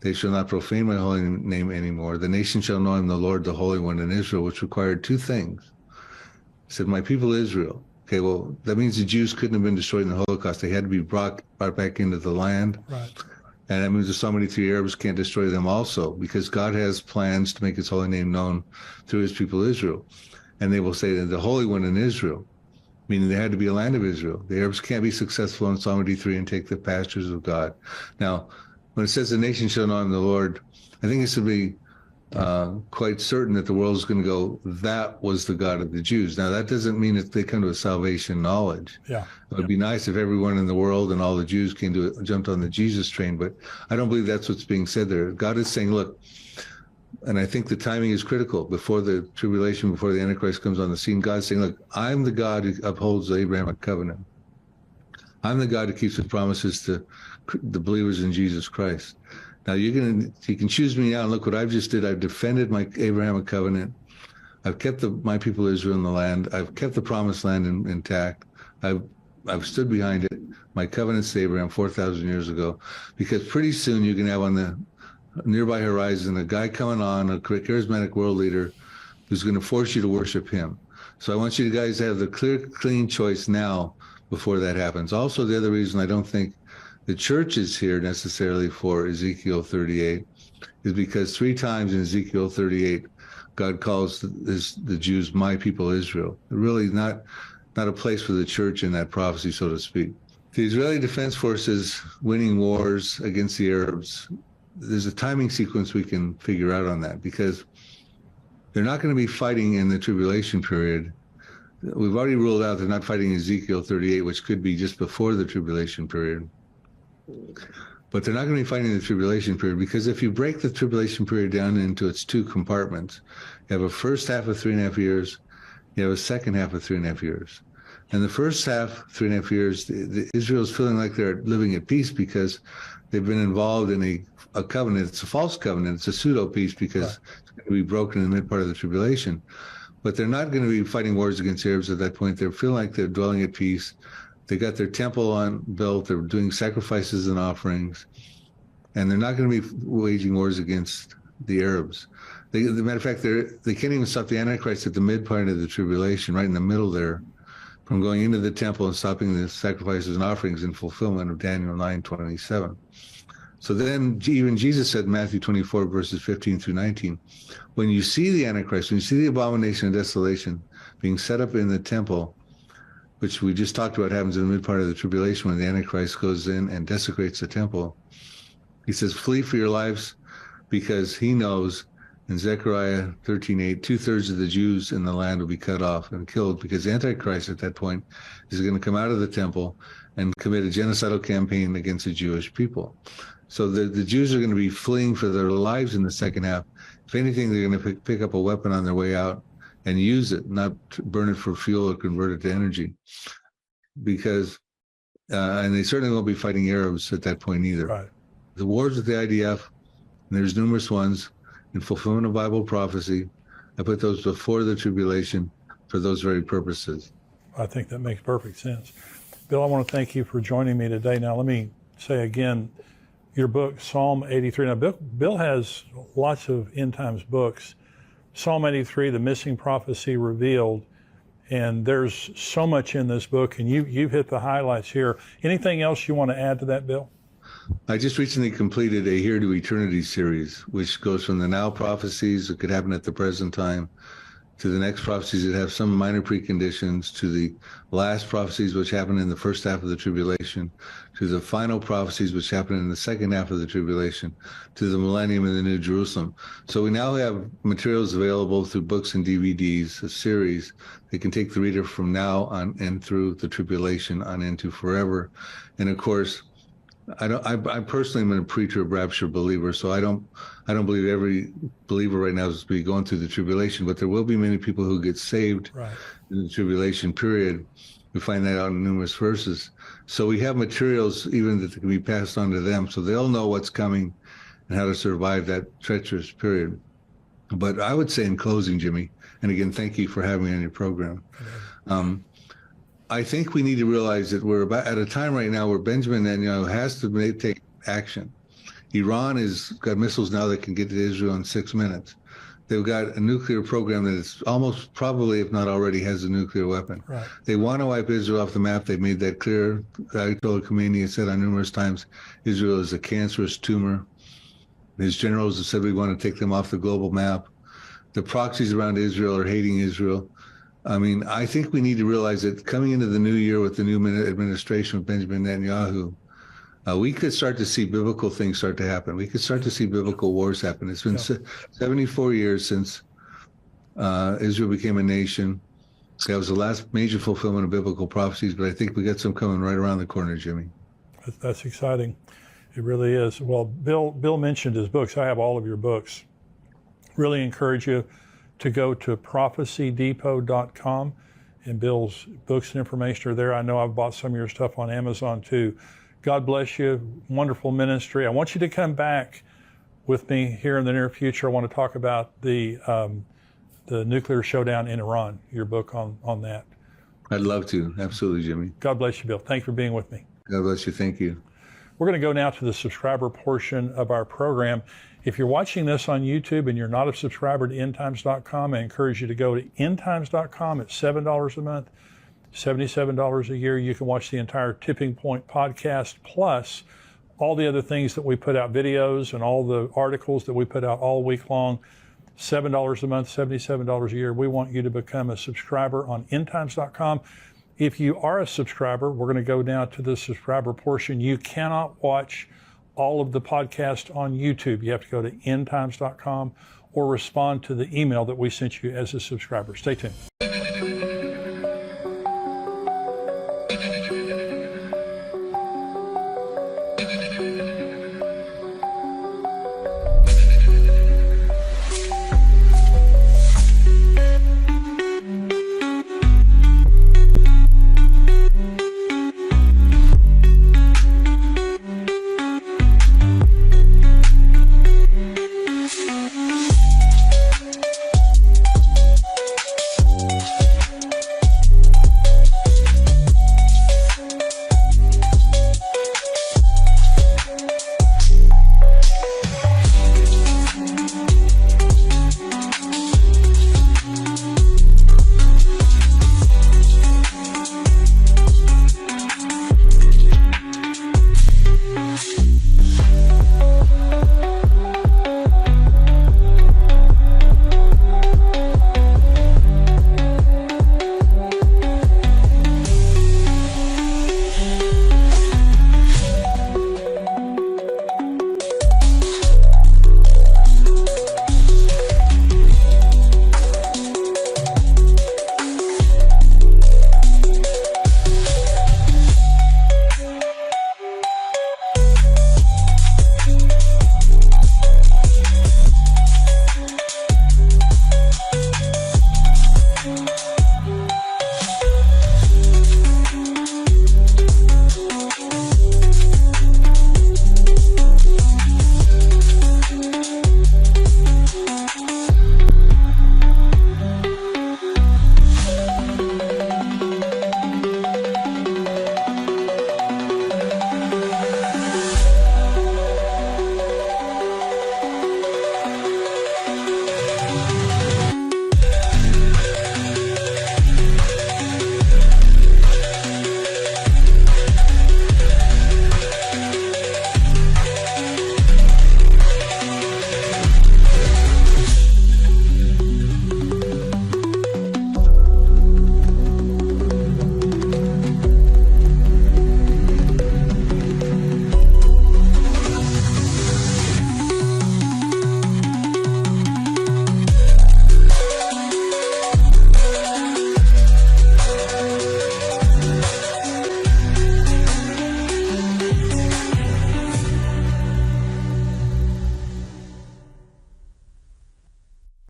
They shall not profane my holy name anymore. The nation shall know I am the Lord, the Holy One in Israel, which required 2 things. He said, my people Israel. Okay, well, that means the Jews couldn't have been destroyed in the Holocaust. They had to be brought back into the land. Right. And that means the Psalm 83 Arabs can't destroy them also, because God has plans to make his holy name known through his people Israel. And they will say that the Holy One in Israel, meaning there had to be a land of Israel. The Arabs can't be successful in Psalm 83 and take the pastures of God. Now, when it says the nation shall know I'm the Lord, I think it's to be quite certain that the world is going to go, that was the God of the Jews. Now, that doesn't mean that they come to a salvation knowledge. Yeah. It would be nice if everyone in the world and all the Jews jumped on the Jesus train, but I don't believe that's what's being said there. God is saying, look, and I think the timing is critical before the tribulation, before the Antichrist comes on the scene. God's saying, look, I'm the God who upholds the Abrahamic covenant. I'm the God who keeps the promises to the believers in Jesus Christ. Now you can choose me now, and look what I've just did. I've defended my Abrahamic covenant. I've kept my people Israel in the land. I've kept the promised land intact. I've stood behind it. My covenant to Abraham 4,000 years ago, because pretty soon you can have on the nearby horizon a guy coming on, a charismatic world leader, who's going to force you to worship him. So I want you guys to have the clear, clean choice now before that happens. Also, the other reason I don't think the church is here necessarily for Ezekiel 38 is because 3 times in Ezekiel 38, God calls the Jews my people Israel. Really not a place for the church in that prophecy, so to speak. The Israeli Defense Forces winning wars against the Arabs, there's a timing sequence we can figure out on that, because they're not going to be fighting in the tribulation period. We've already ruled out they're not fighting Ezekiel 38, which could be just before the tribulation period. But they're not going to be fighting the tribulation period, because if you break the tribulation period down into its 2 compartments, you have a first half of 3.5 years, you have a second half of 3.5 years. And the first half, 3.5 years, Israel's feeling like they're living at peace because they've been involved in a covenant. It's a false covenant. It's a pseudo peace because it's going to be broken in the mid part of the tribulation. But they're not going to be fighting wars against Arabs at that point. They're feeling like they're dwelling at peace. They got their temple built. They're doing sacrifices and offerings, and they're not going to be waging wars against the Arabs. As a matter of fact, they can't even stop the Antichrist at the mid part of the tribulation, right in the middle there, from going into the temple and stopping the sacrifices and offerings in fulfillment of Daniel 9:27. So then even Jesus said in Matthew 24, verses 15 through 19, when you see the Antichrist, when you see the abomination of desolation being set up in the temple, which we just talked about happens in the mid part of the tribulation when the Antichrist goes in and desecrates the temple, he says, flee for your lives, because he knows in Zechariah 13:8, 2/3 of the Jews in the land will be cut off and killed, because the Antichrist at that point is going to come out of the temple and commit a genocidal campaign against the Jewish people. So the Jews are going to be fleeing for their lives in the second half. If anything, they're going to pick up a weapon on their way out and use it, not burn it for fuel or convert it to energy. Because, and they certainly won't be fighting Arabs at that point either. Right. The wars with the IDF, and there's numerous ones, in fulfillment of Bible prophecy, I put those before the tribulation for those very purposes. I think that makes perfect sense. Bill, I want to thank you for joining me today. Now, let me say again, your book, Psalm 83. Now, Bill has lots of end times books. Psalm 83, The Missing Prophecy Revealed, and there's so much in this book, and you've hit the highlights here. Anything else you want to add to that, Bill? I just recently completed a Here to Eternity series, which goes from the now prophecies that could happen at the present time to the next prophecies that have some minor preconditions, to the last prophecies which happen in the first half of the tribulation, to the final prophecies which happen in the second half of the tribulation, to the millennium and the New Jerusalem. So we now have materials available through books and DVDs, a series that can take the reader from now on and through the tribulation on into forever. And of course, I personally am a pre-trib rapture believer, so I don't believe every believer right now is going through the tribulation, but there will be many people who get saved in the tribulation period. We find that out in numerous verses. So we have materials even that can be passed on to them, so they'll know what's coming and how to survive that treacherous period. But I would say in closing, Jimmy, and again, thank you for having me on your program. I think we need to realize that we're about at a time right now where Benjamin Netanyahu has to take action. Iran has got missiles now that can get to Israel in 6 minutes. They've got a nuclear program that is almost probably, if not already, has a nuclear weapon. Right. They want to wipe Israel off the map. They made that clear. Ayatollah Khomeini has said on numerous times, Israel is a cancerous tumor. His generals have said we want to take them off the global map. The proxies around Israel are hating Israel. I mean, I think we need to realize that coming into the new year with the new administration with Benjamin Netanyahu, we could start to see biblical things start to happen. We could start to see biblical wars happen. It's been 74 years since Israel became a nation. That was the last major fulfillment of biblical prophecies, but I think we got some coming right around the corner, Jimmy. That's exciting. It really is. Well, Bill mentioned his books. I have all of your books. Really encourage you to go to prophecydepot.com, and Bill's books and information are there. I know I've bought some of your stuff on Amazon too. God bless you. Wonderful ministry. I want you to come back with me here in the near future. I want to talk about the nuclear showdown in Iran, your book on that. I'd love to. Absolutely, Jimmy. God bless you, Bill. Thank you for being with me. God bless you. Thank you. We're going to go now to the subscriber portion of our program. If you're watching this on YouTube and you're not a subscriber to endtimes.com, I encourage you to go to endtimes.com. It's $7 a month, $77 a year. You can watch the entire Tipping Point podcast, plus all the other things that we put out, videos and all the articles that we put out all week long. $7 a month, $77 a year. We want you to become a subscriber on endtimes.com. If you are a subscriber, we're going to go down to the subscriber portion. You cannot watch all of the podcast on YouTube. You have to go to endtimes.com or respond to the email that we sent you as a subscriber. Stay tuned.